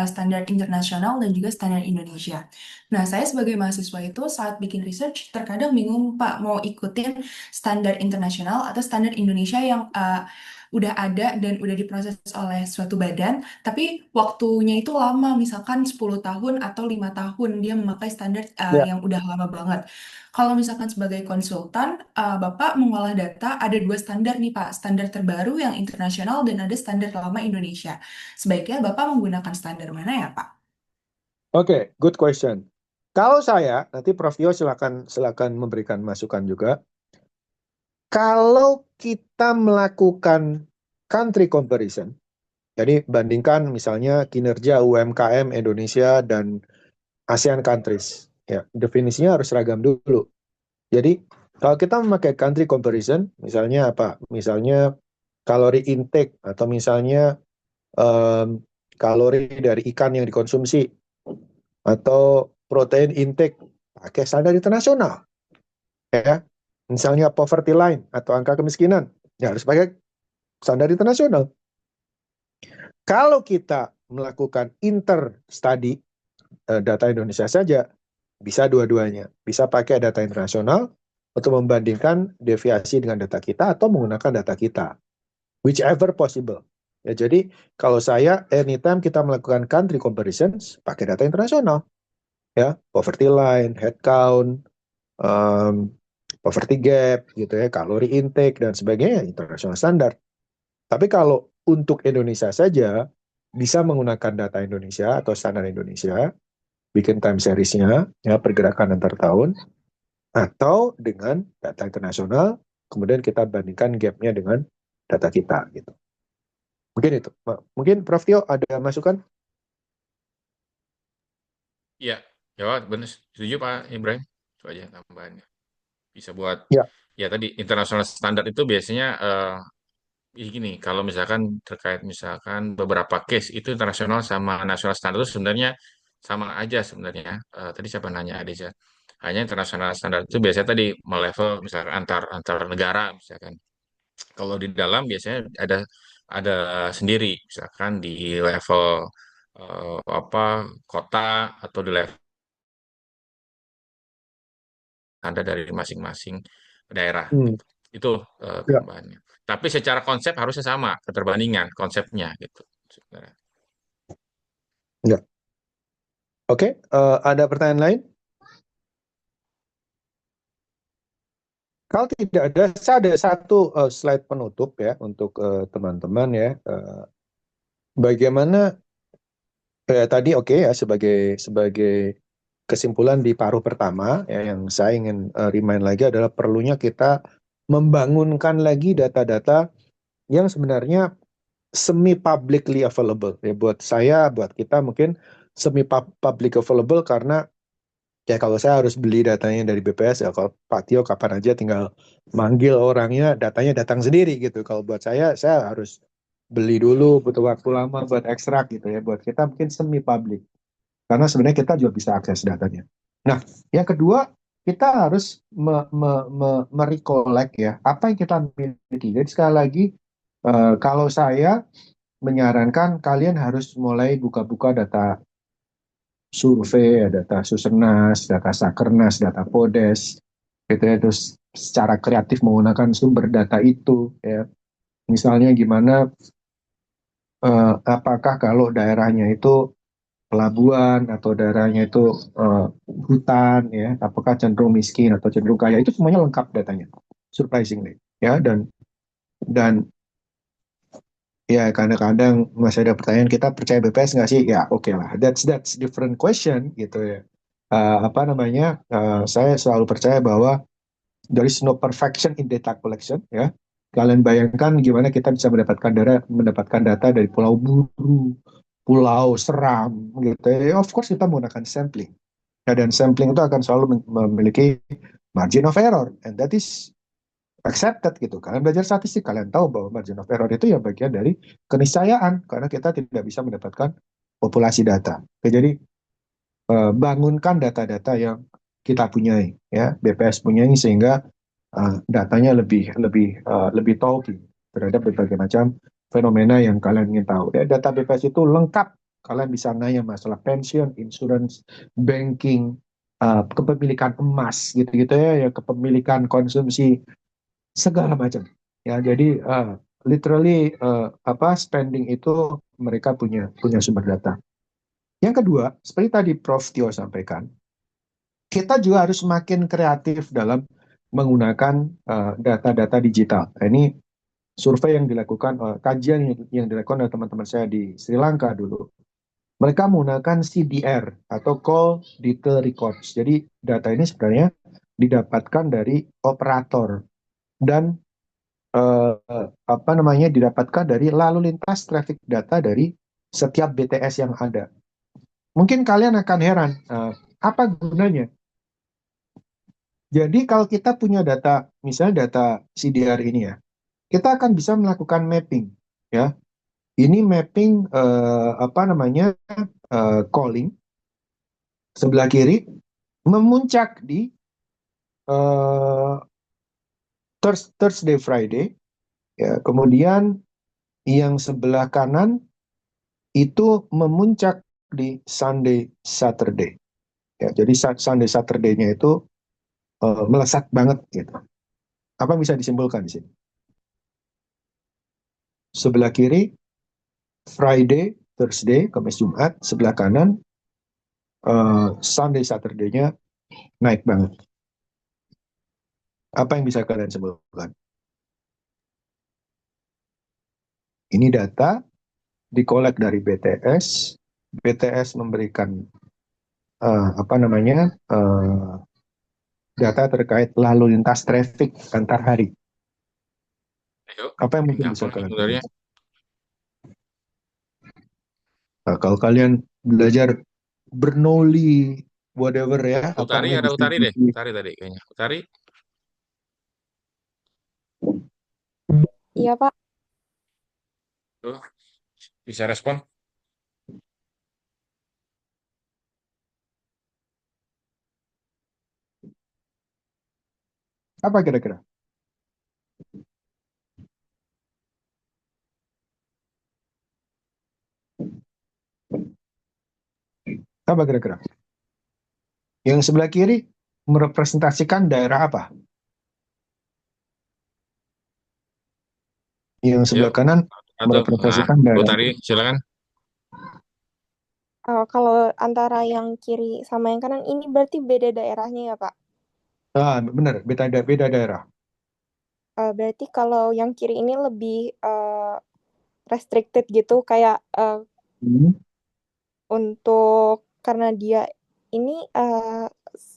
standar internasional dan juga standar Indonesia. Nah, saya sebagai mahasiswa itu saat bikin research terkadang bingung Pak mau ikutin standar internasional atau standar Indonesia yang udah ada dan udah diproses oleh suatu badan, tapi waktunya itu lama, misalkan 10 tahun atau 5 tahun dia memakai standar Ya, yang udah lama banget. Kalau misalkan sebagai konsultan, Bapak mengolah data, ada dua standar nih Pak, standar terbaru yang internasional dan ada standar lama Indonesia. Sebaiknya Bapak menggunakan standar mana ya Pak? oke, good question. Kalau saya, nanti Prof. Tio silakan memberikan masukan juga. Kalau kita melakukan country comparison, jadi bandingkan misalnya kinerja UMKM Indonesia dan ASEAN countries, ya definisinya harus seragam dulu. Jadi kalau kita memakai country comparison, misalnya apa? Misalnya kalori intake atau misalnya em, kalori dari ikan yang dikonsumsi atau protein intake pakai standar internasional, ya. Misalnya poverty line atau angka kemiskinan, ya harus pakai standar internasional. Kalau kita melakukan inter study data Indonesia saja, bisa dua-duanya. Bisa pakai data internasional untuk membandingkan deviasi dengan data kita atau menggunakan data kita. Whichever possible. Ya, jadi kalau saya, anytime kita melakukan country comparisons, pakai data internasional. Ya, poverty line, head count, poverty gap, gitu ya, kalori intake, dan sebagainya, internasional standar. Tapi kalau untuk Indonesia saja, bisa menggunakan data Indonesia atau standar Indonesia, bikin time series-nya, ya, pergerakan antar tahun, atau dengan data internasional, kemudian kita bandingkan gap-nya dengan data kita, gitu. Mungkin itu. Mungkin Prof. Tio ada masukan? Iya, ya benar. Setuju Pak Ibrahim. Itu aja tambahannya. Bisa buat, Ya. ya tadi, internasional standar itu biasanya gini, kalau misalkan terkait misalkan beberapa case itu internasional sama nasional standar itu sebenarnya sama aja sebenarnya. Tadi siapa nanya Adeza? Hanya internasional standar itu biasanya tadi melevel misalkan antar negara misalkan. Kalau di dalam biasanya ada sendiri, misalkan di level apa kota atau di level ada dari masing-masing daerah Hmm. gitu. Itu Ya. tambahannya. Tapi secara konsep harusnya sama, keterbandingan konsepnya gitu. Sebenarnya. Ya. Oke, ada pertanyaan lain? Kalau tidak ada, saya ada satu slide penutup ya untuk teman-teman ya. Bagaimana tadi oke ya sebagai kesimpulan di paruh pertama ya yang saya ingin remind lagi adalah perlunya kita membangunkan lagi data-data yang sebenarnya semi publicly available ya buat saya, buat kita mungkin semi public available karena ya kalau saya harus beli datanya dari BPS ya kalau Pak Tio kapan aja tinggal manggil orangnya datanya datang sendiri gitu. Kalau buat saya harus beli dulu, butuh waktu lama buat ekstrak gitu ya. Buat kita mungkin semi public karena sebenarnya kita juga bisa akses datanya. Nah, yang kedua kita harus merecollect ya apa yang kita miliki. Jadi sekali lagi kalau saya menyarankan kalian harus mulai buka-buka data survei, data Susenas, data Sakernas, data Podes, gitu ya, terus secara kreatif menggunakan sumber data itu, ya. Misalnya gimana, apakah kalau daerahnya itu pelabuhan atau daerahnya itu hutan, ya, apakah cenderung miskin atau cenderung kaya, itu semuanya lengkap datanya, surprisingly, ya, dan ya kadang-kadang masih ada pertanyaan kita percaya BPS nggak sih? Ya oke lah, that's different question gitu ya. Apa namanya? Saya selalu percaya bahwa there is no perfection in data collection ya. Kalian bayangkan gimana kita bisa mendapatkan data dari Pulau Buru, Pulau Seram gitu ya. Of course kita menggunakan sampling. Ya, dan sampling itu akan selalu memiliki margin of error, and that is accepted gitu. Kalian belajar statistik, kalian tahu bahwa margin of error itu ya bagian dari keniscayaan karena kita tidak bisa mendapatkan populasi data. Oke, jadi bangunkan data-data yang kita punyai, ya BPS punyai sehingga datanya lebih tahu terhadap berbagai macam fenomena yang kalian ingin tahu. Ya, data BPS itu lengkap. Kalian bisa nanya masalah pensiun, insurance, banking, kepemilikan emas, gitu-gitu ya, kepemilikan konsumsi, segala macam. Ya, jadi literally spending itu mereka punya sumber data. Yang kedua, seperti tadi Prof. Tio sampaikan, kita juga harus semakin kreatif dalam menggunakan data-data digital. Nah, ini survei yang dilakukan, kajian yang dilakukan oleh teman-teman saya di Sri Lanka dulu. Mereka menggunakan CDR atau Call Detail Records. Jadi data ini sebenarnya didapatkan dari operator dan didapatkan dari lalu lintas traffic data dari setiap BTS yang ada. Mungkin kalian akan heran, apa gunanya? Jadi kalau kita punya data, misalnya data CDR ini ya, kita akan bisa melakukan mapping, ya. Ini mapping calling sebelah kiri memuncak di Thursday Friday, ya. Kemudian yang sebelah kanan itu memuncak di Sunday Saturday, ya. Jadi Sunday Saturday-nya itu melesat banget gitu. Apa yang bisa disimpulkan di sini? Sebelah kiri Friday, Thursday, Kamis Jumat, sebelah kanan Sunday Saturday-nya naik banget. Apa yang bisa kalian simpulkan? Ini data dikolek dari BTS. BTS memberikan data terkait lalu lintas traffic antar hari. Ayo, Apa yang mungkin apa bisa kalian sebenarnya? simpulkan? Nah, kalau kalian belajar Bernoulli, whatever ya, Utari, ada Utari deh. Utari tadi kayaknya. Utari. Iya, Pak. Tuh, bisa respon? Apa kira-kira? Apa kira-kira? Yang sebelah kiri merepresentasikan daerah apa? Yang sebelah kanan merepresentasikan daerah Utari, apa? silakan. Kalau antara yang kiri sama yang kanan ini berarti beda daerahnya ya, Pak? Benar, beda daerah. Berarti kalau yang kiri ini lebih restricted gitu, kayak untuk karena dia ini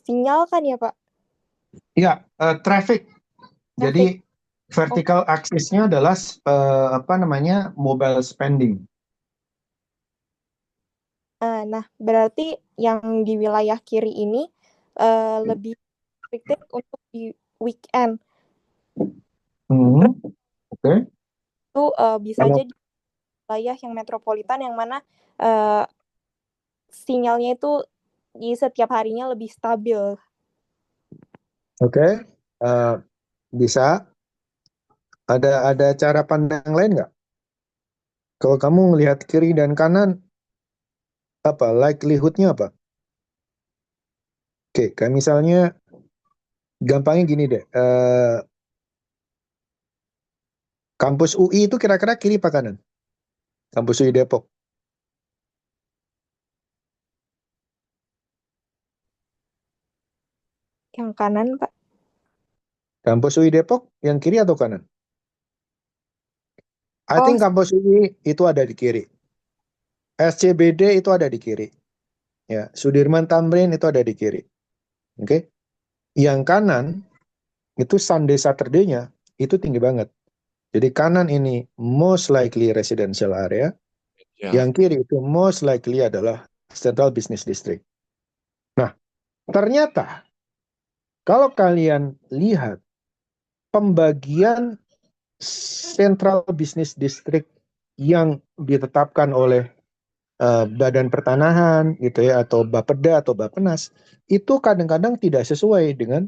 sinyal kan ya, Pak? Ya, traffic. Jadi vertical axis-nya adalah mobile spending. Nah, berarti yang di wilayah kiri ini lebih restricted untuk di weekend. Oke. Itu bisa aja di wilayah yang metropolitan yang mana sinyalnya itu di setiap harinya lebih stabil. Oke. Bisa. Ada cara pandang lain nggak? Kalau kamu melihat kiri dan kanan, apa likelihood-nya apa? Oke, kayak misalnya gampangnya gini deh. Kampus UI itu kira-kira kiri apa kanan? Kampus UI Depok. Yang kanan, Pak. Kampus UI Depok yang kiri atau kanan? I think kampus UI itu ada di kiri. SCBD itu ada di kiri. Ya, Sudirman Tamrin itu ada di kiri. Oke. Yang kanan itu Sunday Saturday-nya itu tinggi banget. Jadi kanan ini most likely residential area. Ya. Yang kiri itu most likely adalah Central Business District. Nah, ternyata kalau kalian lihat pembagian Central Business District yang ditetapkan oleh Badan Pertanahan gitu ya, atau Bapeda atau Bappenas, itu kadang-kadang tidak sesuai dengan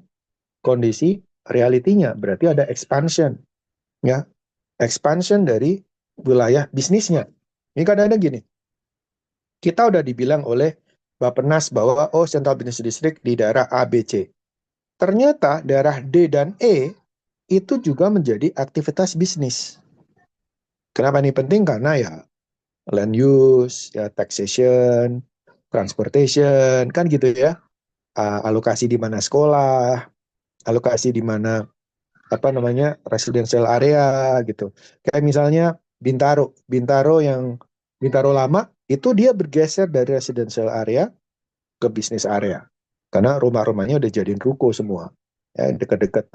kondisi realitinya. Berarti ada expansion, ya, expansion dari wilayah bisnisnya. Ini kadang-kadang gini, kita udah dibilang oleh Bappenas bahwa Central Business District di daerah A, B, C. Ternyata daerah D dan E itu juga menjadi aktivitas bisnis. Kenapa ini penting? Karena ya land use, ya taxation, transportation, kan gitu ya. Alokasi di mana sekolah, alokasi di mana residential area gitu. Kayak misalnya Bintaro lama itu dia bergeser dari residential area ke bisnis area. Karena rumah-rumahnya udah jadiin ruko semua. Ya, dekat-dekat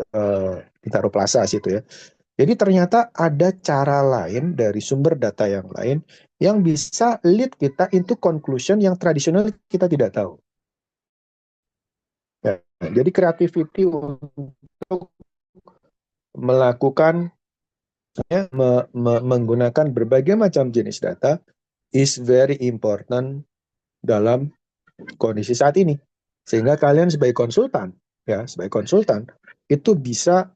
Bintaro Plaza situ ya. Jadi ternyata ada cara lain dari sumber data yang lain yang bisa lead kita into conclusion yang tradisional kita tidak tahu. Ya, jadi creativity untuk melakukan menggunakan berbagai macam jenis data is very important dalam kondisi saat ini. Sehingga kalian sebagai konsultan itu bisa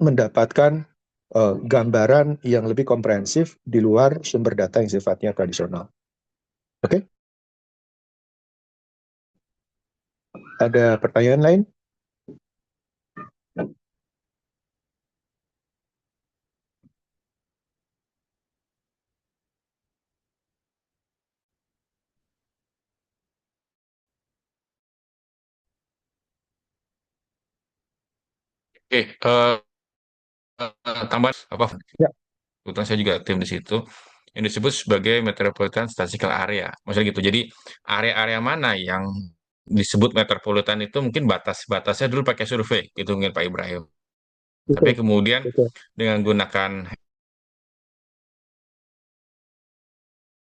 mendapatkan gambaran yang lebih komprehensif di luar sumber data yang sifatnya tradisional. Oke? Ada pertanyaan lain? Oke, tambahan apa? Ya. Kebetulan saya juga tim di situ yang disebut sebagai metropolitan statistical area. Maksudnya gitu. Jadi area-area mana yang disebut metropolitan itu mungkin batas-batasnya dulu pakai survei, gitu mungkin Pak Ibrahim. Tapi Betul, kemudian betul. dengan gunakan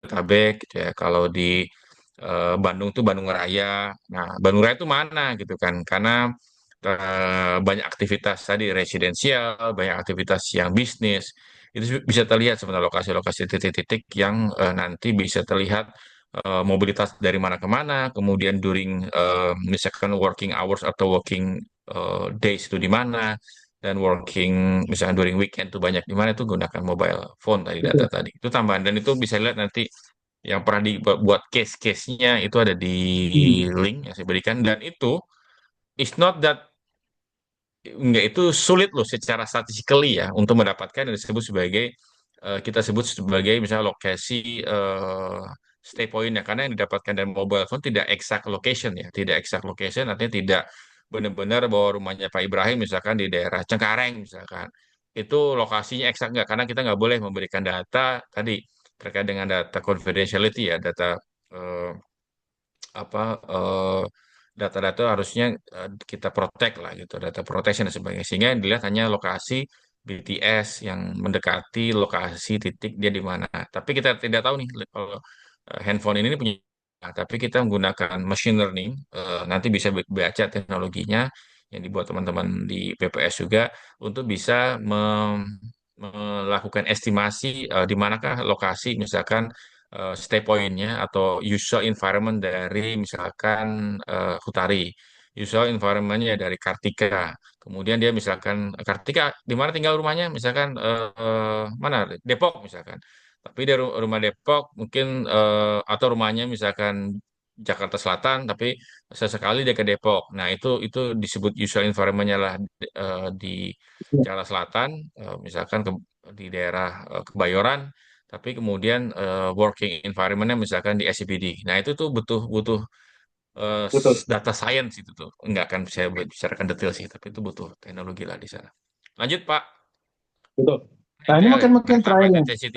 Tabek gitu ya. Kalau di Bandung tuh Bandung Raya. Nah, Bandung Raya itu mana gitu kan? Karena banyak aktivitas tadi residensial, banyak aktivitas yang bisnis. Itu bisa terlihat sebenarnya lokasi-lokasi titik-titik yang nanti bisa terlihat mobilitas dari mana ke mana, kemudian during misalkan working hours atau working days itu di mana, dan working misalkan during weekend itu banyak di mana itu gunakan mobile phone tadi data Betul. tadi. Itu tambahan dan itu bisa lihat nanti yang pernah dibuat case-case-nya itu ada di link yang saya berikan dan itu it's not that enggak itu sulit loh secara statistically ya untuk mendapatkan yang disebut sebagai kita sebut sebagai misalnya lokasi stay point ya karena yang didapatkan dari mobile phone tidak exact location ya tidak exact location artinya tidak benar-benar bahwa rumahnya Pak Ibrahim misalkan di daerah Cengkareng misalkan itu lokasinya exact nggak karena kita nggak boleh memberikan data tadi terkait dengan data confidentiality ya data eh, apa data-data harusnya kita protect lah gitu, data protection dan sebagainya. Sehingga yang dilihat hanya lokasi BTS yang mendekati lokasi titik dia di mana. Tapi kita tidak tahu nih kalau handphone ini punya, nah, tapi kita menggunakan machine learning, nanti bisa baca teknologinya yang dibuat teman-teman di PPS juga untuk bisa melakukan estimasi di manakah lokasi misalkan stay point-nya atau usual environment dari misalkan Hutari, usual environment-nya dari Kartika. Kemudian dia misalkan Kartika di mana tinggal rumahnya, misalkan mana Depok misalkan. Tapi dari rumah Depok mungkin atau rumahnya misalkan Jakarta Selatan, tapi sesekali dia ke Depok. Nah itu disebut usual environment-nya lah di Jakarta Selatan, misalkan di daerah Kebayoran tapi kemudian working environment-nya misalkan di SCBD. Nah, itu tuh butuh butuh Betul. data science itu tuh. Enggak akan saya bicarakan detail sih, tapi itu butuh teknologi lah di sana. Lanjut, Pak. Betul. Nah, Itu ini ya, mungkin terakhir yang intensity.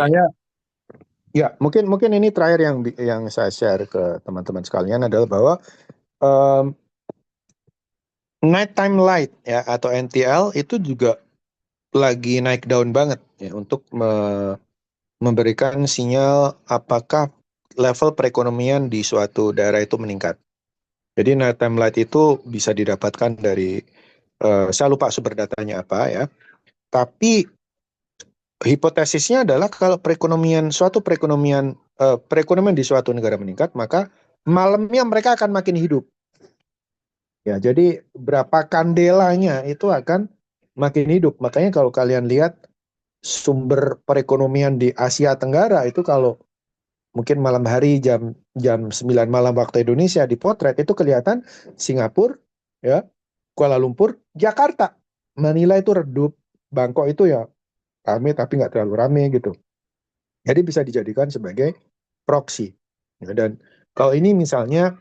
mungkin ini terakhir yang saya share ke teman-teman sekalian adalah bahwa um, nighttime light ya atau NTL itu juga lagi naik daun banget ya untuk memberikan sinyal apakah level perekonomian di suatu daerah itu meningkat. Jadi nighttime light itu bisa didapatkan dari saya lupa sumber datanya apa ya. Tapi hipotesisnya adalah kalau perekonomian di suatu negara meningkat, maka malamnya mereka akan makin hidup. Ya, jadi berapa kandelanya itu akan makin hidup. Makanya kalau kalian lihat sumber perekonomian di Asia Tenggara itu kalau mungkin malam hari jam jam 9 malam waktu Indonesia dipotret itu kelihatan Singapura, ya, Kuala Lumpur, Jakarta. Manila itu redup, Bangkok itu ya rame tapi nggak terlalu rame gitu. Jadi bisa dijadikan sebagai proxy. Ya, dan kalau ini misalnya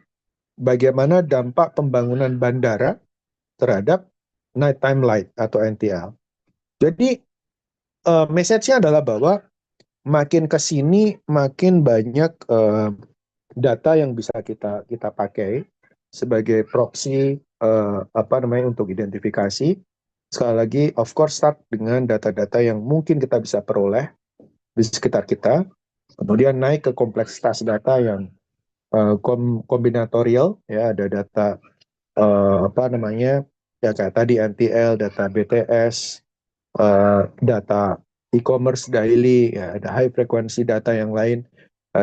bagaimana dampak pembangunan bandara terhadap nighttime light atau NTL. Jadi message-nya adalah bahwa makin ke sini makin banyak data yang bisa kita pakai sebagai proxy untuk identifikasi. Sekali lagi, of course start dengan data-data yang mungkin kita bisa peroleh di sekitar kita, kemudian naik ke kompleksitas data yang kombinatorial, ya, ada data ya kayak tadi NTL, data BTS, data e-commerce daily, ya, ada high frequency data yang lain,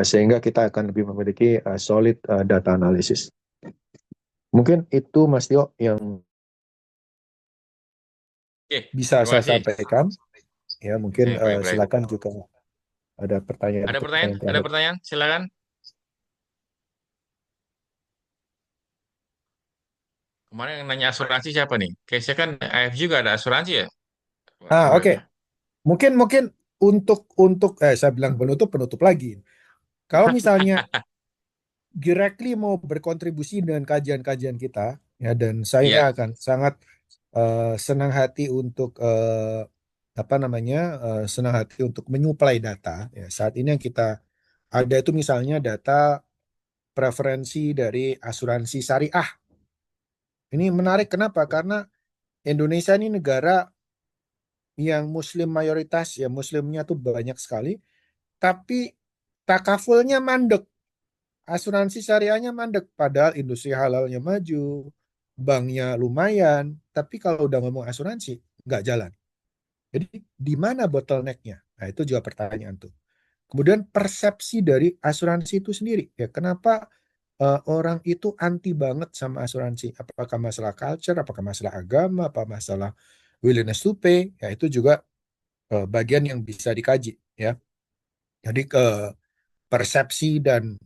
sehingga kita akan lebih memiliki solid data analisis. Mungkin itu Mas Tio yang bisa terima saya kasih. sampaikan. Ya, mungkin Baik. silakan juga ada pertanyaan. Ada pertanyaan? Ada pertanyaan? Silakan. Kemarin yang nanya asuransi siapa nih? Kayaknya kan AF juga ada asuransi ya? Oke. Mungkin untuk saya bilang penutup lagi. Kalau misalnya directly mau berkontribusi dengan kajian-kajian kita, ya, dan saya akan sangat senang hati untuk senang hati untuk menyuplai data. Ya, saat ini yang kita ada itu misalnya data preferensi dari asuransi syariah. Ini menarik kenapa? Karena Indonesia ini negara yang muslim mayoritas, ya, muslimnya tuh banyak sekali, tapi takafulnya mandek. Asuransi syariahnya mandek, padahal industri halalnya maju, banknya lumayan, tapi kalau udah ngomong asuransi, nggak jalan. Jadi di mana bottleneck-nya? Nah, itu juga pertanyaan tuh. Kemudian persepsi dari asuransi itu sendiri, ya, kenapa orang itu anti banget sama asuransi? Apakah masalah culture, apakah masalah agama, apa masalah willingness to pay? Ya, itu juga bagian yang bisa dikaji, ya. Jadi persepsi dan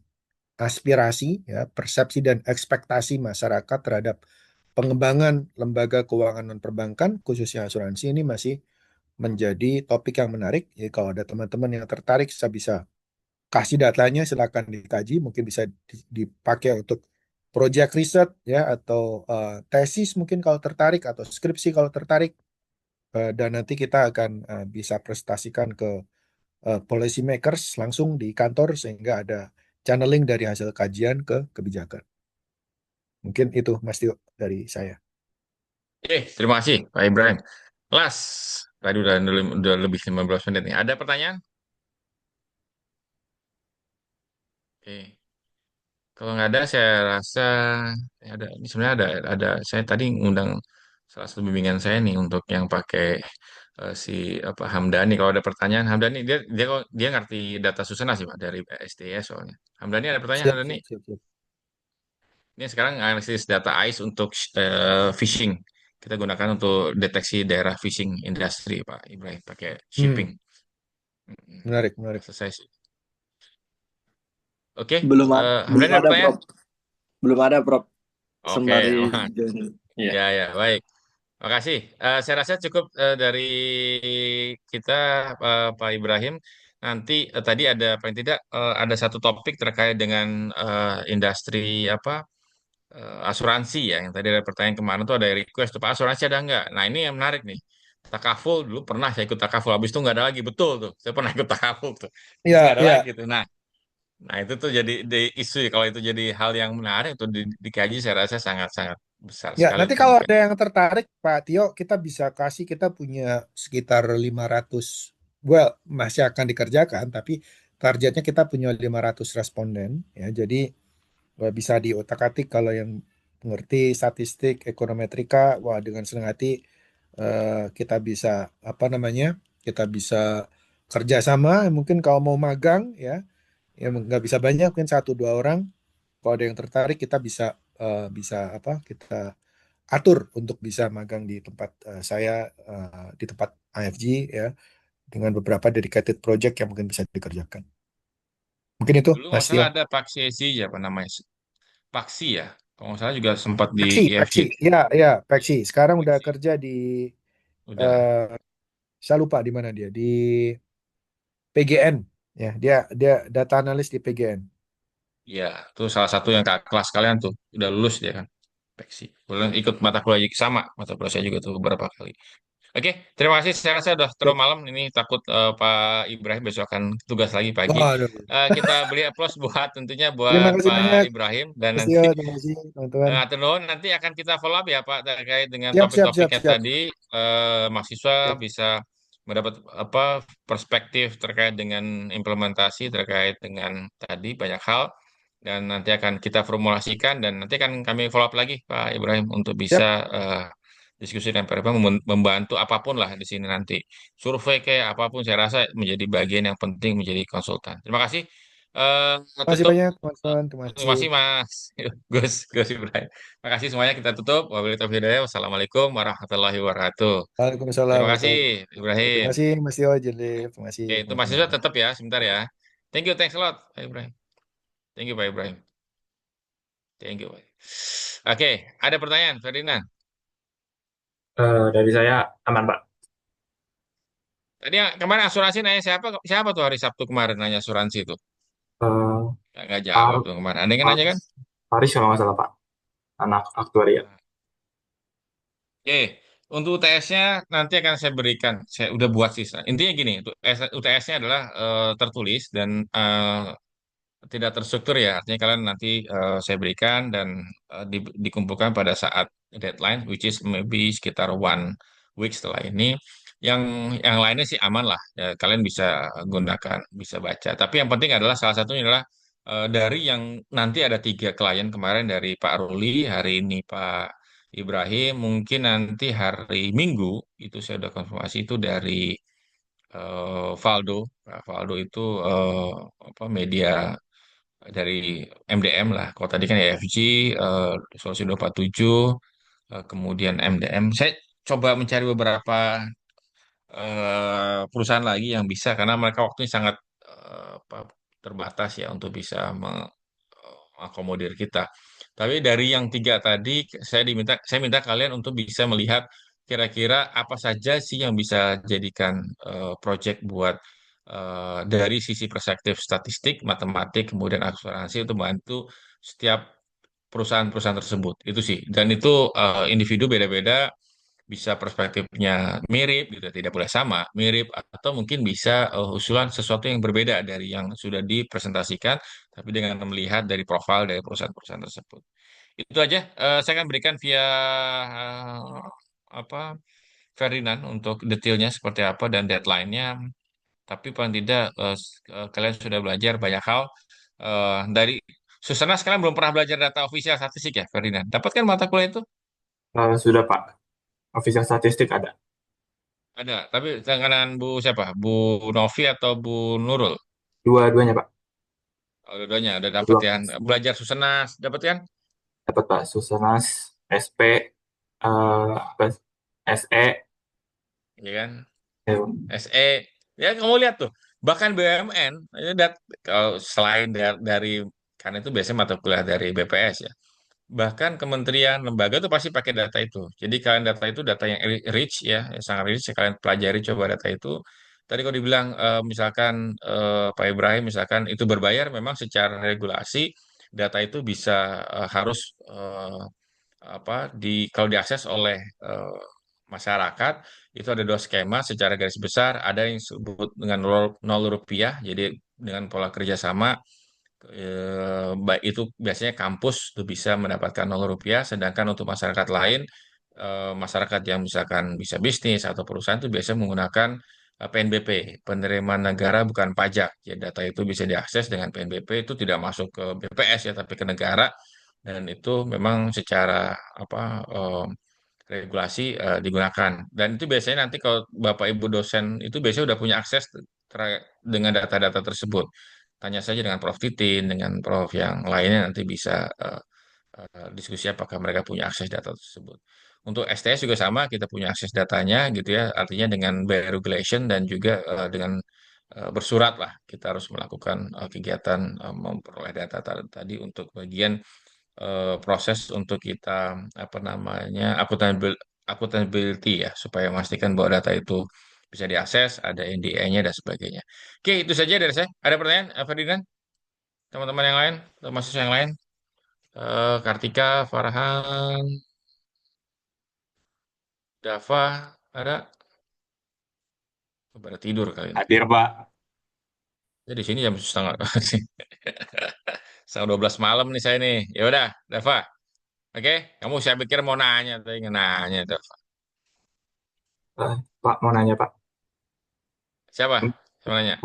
aspirasi, ya, persepsi dan ekspektasi masyarakat terhadap pengembangan lembaga keuangan non perbankan khususnya asuransi ini masih menjadi topik yang menarik. Jadi kalau ada teman-teman yang tertarik, saya bisa kasih datanya, silakan dikaji, mungkin bisa dipakai untuk project riset, ya, atau tesis mungkin kalau tertarik, atau skripsi kalau tertarik. Dan nanti kita akan bisa presentasikan ke policy makers langsung di kantor sehingga ada channeling dari hasil kajian ke kebijakan. Mungkin itu Mas Tio dari saya. Terima kasih Pak Ibrahim. Tadi udah lebih 15 menit nih. Ada pertanyaan? Oke. Kalau nggak ada, saya rasa ada. Ini sebenarnya ada. Saya tadi ngundang salah satu bimbingan saya nih untuk yang pakai si Hamdani. Kalau ada pertanyaan, Hamdani dia ngerti data Susana sih Pak dari STS soalnya. Hamdani ada pertanyaan, Siap, Hamdani? siap, siap. Ini sekarang analisis data ICE untuk phishing. Kita gunakan untuk deteksi daerah phishing industri, Pak Ibrahim, pakai shipping. Menarik. Selesai sih. Oke, Belum Hamdani ada pertanyaan? Belum ada, Prof. Oke, Sembari aman. Ya, baik. Makasih. Saya rasa cukup dari kita, Pak Ibrahim. Nanti tadi ada paling tidak ada satu topik terkait dengan industri asuransi ya. Yang tadi ada pertanyaan kemarin tuh ada request tuh Pak, asuransi ada nggak? Nah ini yang menarik nih. Takaful dulu pernah saya ikut takaful, habis itu nggak ada lagi, betul tuh. Saya pernah ikut takaful tuh, terus nggak ada Iya. lagi tuh. Nah itu tuh jadi isu. Kalau itu jadi hal yang menarik untuk dikaji, saya rasa sangat-sangat besar Ya, sekali nanti kalau kemungkinan. ada yang tertarik, Pak Tio, kita bisa kasih, kita punya sekitar 500, masih akan dikerjakan, tapi targetnya kita punya 500 responden, ya. Jadi bisa diotak-atik kalau yang ngerti statistik, ekonometrika, wah, dengan senang hati kita bisa, kita bisa kerjasama, mungkin kalau mau magang, ya nggak bisa banyak, mungkin 1-2 orang. Kalau ada yang tertarik, kita kita atur untuk bisa magang di tempat saya, di tempat AFG, ya, dengan beberapa dedicated project yang mungkin bisa dikerjakan. Mungkin itu, Dulu nggak Mas salah Tio. ada Paksi ya, apa namanya? Paksi ya. Kalau nggak salah juga sempat di Peksi, IFJ. Peksi, ya, ya, Peksi. Sekarang udah Paksi. kerja di, Udah. eh saya lupa di mana dia, di PGN. Ya, dia data analis di PGN. Ya, itu salah satu yang kakak kelas kalian tuh. Udah lulus dia kan. Paksi. Boleh ikut mata kuliah juga sama. Mata kuliah saya juga tuh beberapa kali. Oke, terima kasih. Saya rasa udah terlalu Sip. malam. Ini takut Pak Ibrahim besok akan tugas lagi pagi. Waduh. Kita beri aplaus buat tentunya Terima buat kasih Pak banyak, Ibrahim dan Mas nanti Tio. Terima kasih, teman-teman. Atur nuhun, nanti akan kita follow up ya Pak terkait dengan Siap, siap, siap, topik-topiknya siap. tadi. Mahasiswa Siap. bisa mendapat apa perspektif terkait dengan implementasi terkait dengan tadi banyak hal dan nanti akan kita formulasikan dan nanti akan kami follow up lagi Pak Ibrahim untuk bisa Siap. eh, diskusi dengan Pak Ibrahim membantu apapun lah di sini nanti survei kayak apapun saya rasa menjadi bagian yang penting menjadi konsultan. Terima kasih. Terima kasih Tutup. banyak, teman-teman. Terima Terima kasih. kasih Mas Gus Ibrahim. Terima kasih semuanya kita tutup. Wabillahi taufiq hidayah. Wassalamualaikum warahmatullahi wabarakatuh. Waalaikumsalam Terima kasih warahmatullahi wabarakatuh. Ibrahim. Terima kasih, Mas Tio, Jelif. Terima kasih, Oke, itu teman-teman. mahasiswa tetap ya sebentar ya. Thank you, thanks a lot Pak Ibrahim. Thank you Pak Ibrahim. Thank you. Pak. Oke, ada pertanyaan Ferdinand. Dari saya aman, Pak. Tadi yang kemarin asuransi nanya siapa siapa tuh hari Sabtu kemarin nanya asuransi itu? Eh, Nggak jawab Par- tuh kemarin. Ada yang nanya kan? Paris, Paris kalau nggak salah, Pak. Anak aktuaria. Oke, untuk UTS-nya nanti akan saya berikan. Saya udah buat sih. Intinya gini, UTS-nya adalah tertulis dan tidak terstruktur ya. Artinya kalian nanti saya berikan dan dikumpulkan pada saat deadline, which is maybe sekitar 1 week setelah ini. Yang yang lainnya sih aman lah. Ya, kalian bisa gunakan, bisa baca. Tapi yang penting adalah salah satunya adalah dari yang nanti ada 3 klien kemarin dari Pak Ruli, hari ini Pak Ibrahim, mungkin nanti hari Minggu itu saya udah konfirmasi itu dari Valdo. Pak Valdo itu apa media dari MDM lah. Kalau tadi kan EFG, Solusi 247, kemudian MDM. Saya coba mencari beberapa perusahaan lagi yang bisa karena mereka waktunya sangat apa, terbatas ya untuk bisa mengakomodir kita. Tapi dari yang 3 tadi, saya minta kalian untuk bisa melihat kira-kira apa saja sih yang bisa jadikan project buat dari sisi perspektif statistik, matematik, kemudian asuransi untuk membantu setiap perusahaan-perusahaan tersebut. Itu sih. Dan itu individu beda-beda bisa perspektifnya mirip gitu, tidak boleh sama, mirip atau mungkin bisa usulan sesuatu yang berbeda dari yang sudah dipresentasikan, tapi dengan melihat dari profil dari perusahaan-perusahaan tersebut. Itu aja. Saya akan berikan via apa Ferdinand untuk detailnya seperti apa dan deadline-nya. Tapi paling tidak kalian sudah belajar banyak hal dari Susana sekarang belum pernah belajar data official statistik ya, Ferdinand. Dapatkan mata kuliah itu? Sudah, Pak. Official statistik ada. Ada, tapi dengan Bu siapa? Bu Novi atau Bu Nurul? Dua-duanya, Pak. Oh, dua-duanya udah dapat Dua. ya. Belajar Susenas, dapat kan? Dapat, Pak. Susanas, SP, apa, SE. Iya kan? eh, SE. Ya kamu lihat tuh. Bahkan BUMN, ini kalau selain dari karena itu biasanya mata kuliah dari BPS ya. Bahkan kementerian lembaga tuh pasti pakai data itu. Jadi kalian data itu data yang rich ya, yang sangat rich. Kalian pelajari coba data itu. Tadi kalau dibilang misalkan Pak Ibrahim misalkan itu berbayar, memang secara regulasi data itu bisa harus apa kalau diakses oleh masyarakat itu ada 2 skema secara garis besar. Ada yang disebut dengan nol rupiah, jadi dengan pola kerjasama baik itu biasanya kampus tuh bisa mendapatkan 0 rupiah, sedangkan untuk masyarakat lain, masyarakat yang misalkan bisa bisnis atau perusahaan itu biasanya menggunakan PNBP, penerimaan negara bukan pajak. Ya, data itu bisa diakses dengan PNBP itu tidak masuk ke BPS ya, tapi ke negara dan itu memang secara apa regulasi digunakan. Dan itu biasanya nanti kalau Bapak Ibu dosen itu biasanya udah punya akses dengan data-data tersebut. Tanya saja dengan Prof. Titin, dengan Prof. yang lainnya nanti bisa diskusi apakah mereka punya akses data tersebut. Untuk STS juga sama, kita punya akses datanya gitu ya. Artinya dengan by regulation dan juga dengan bersurat lah, kita harus melakukan kegiatan memperoleh data tadi untuk bagian proses untuk kita apa namanya accountability ya, supaya memastikan bahwa data itu bisa diakses, ada NDA-nya dan sebagainya. Oke, itu saja dari saya. Ada pertanyaan, Ferdinand? Teman-teman yang lain, atau mahasiswa yang lain? Kartika, Farhan, Dava, ada? Pada tidur kali ini. Hadir, Pak. Ya di sini jam setengah setengah 12 malam nih saya nih. Ya udah, Dava. Oke, kamu saya pikir mau nanya, tapi nggak nanya, Dava. Pak, mau nanya, Pak. Siapa? Siapa nanya?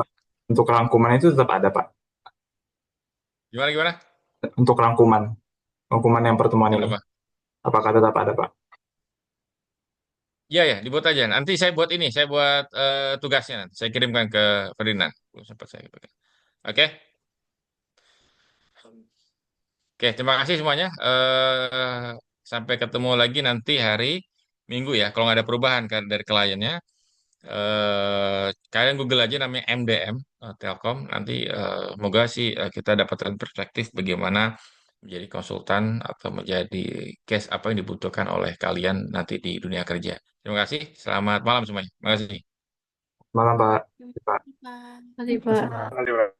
Untuk rangkuman itu tetap ada, Pak. Gimana gimana? Untuk rangkuman yang pertemuan Yang ini, berapa? apakah tetap ada, Pak? Iya ya, dibuat aja. Nanti saya buat ini, saya buat tugasnya. Nanti. Saya kirimkan ke Ferdinand. Belum sempat saya pegang. Oke, oke. Terima kasih semuanya. Sampai ketemu lagi nanti hari Minggu ya. Kalau nggak ada perubahan kan dari kliennya, kalian Google aja namanya MDM Telkom. Nanti moga sih kita dapatkan perspektif bagaimana menjadi konsultan atau menjadi case apa yang dibutuhkan oleh kalian nanti di dunia kerja. Terima kasih. Selamat malam semuanya. Terima kasih. Malam, Pak. Pak. Terima kasih, Pak. Makasih, Terima kasih, Pak. Pak. Terima kasih, Pak.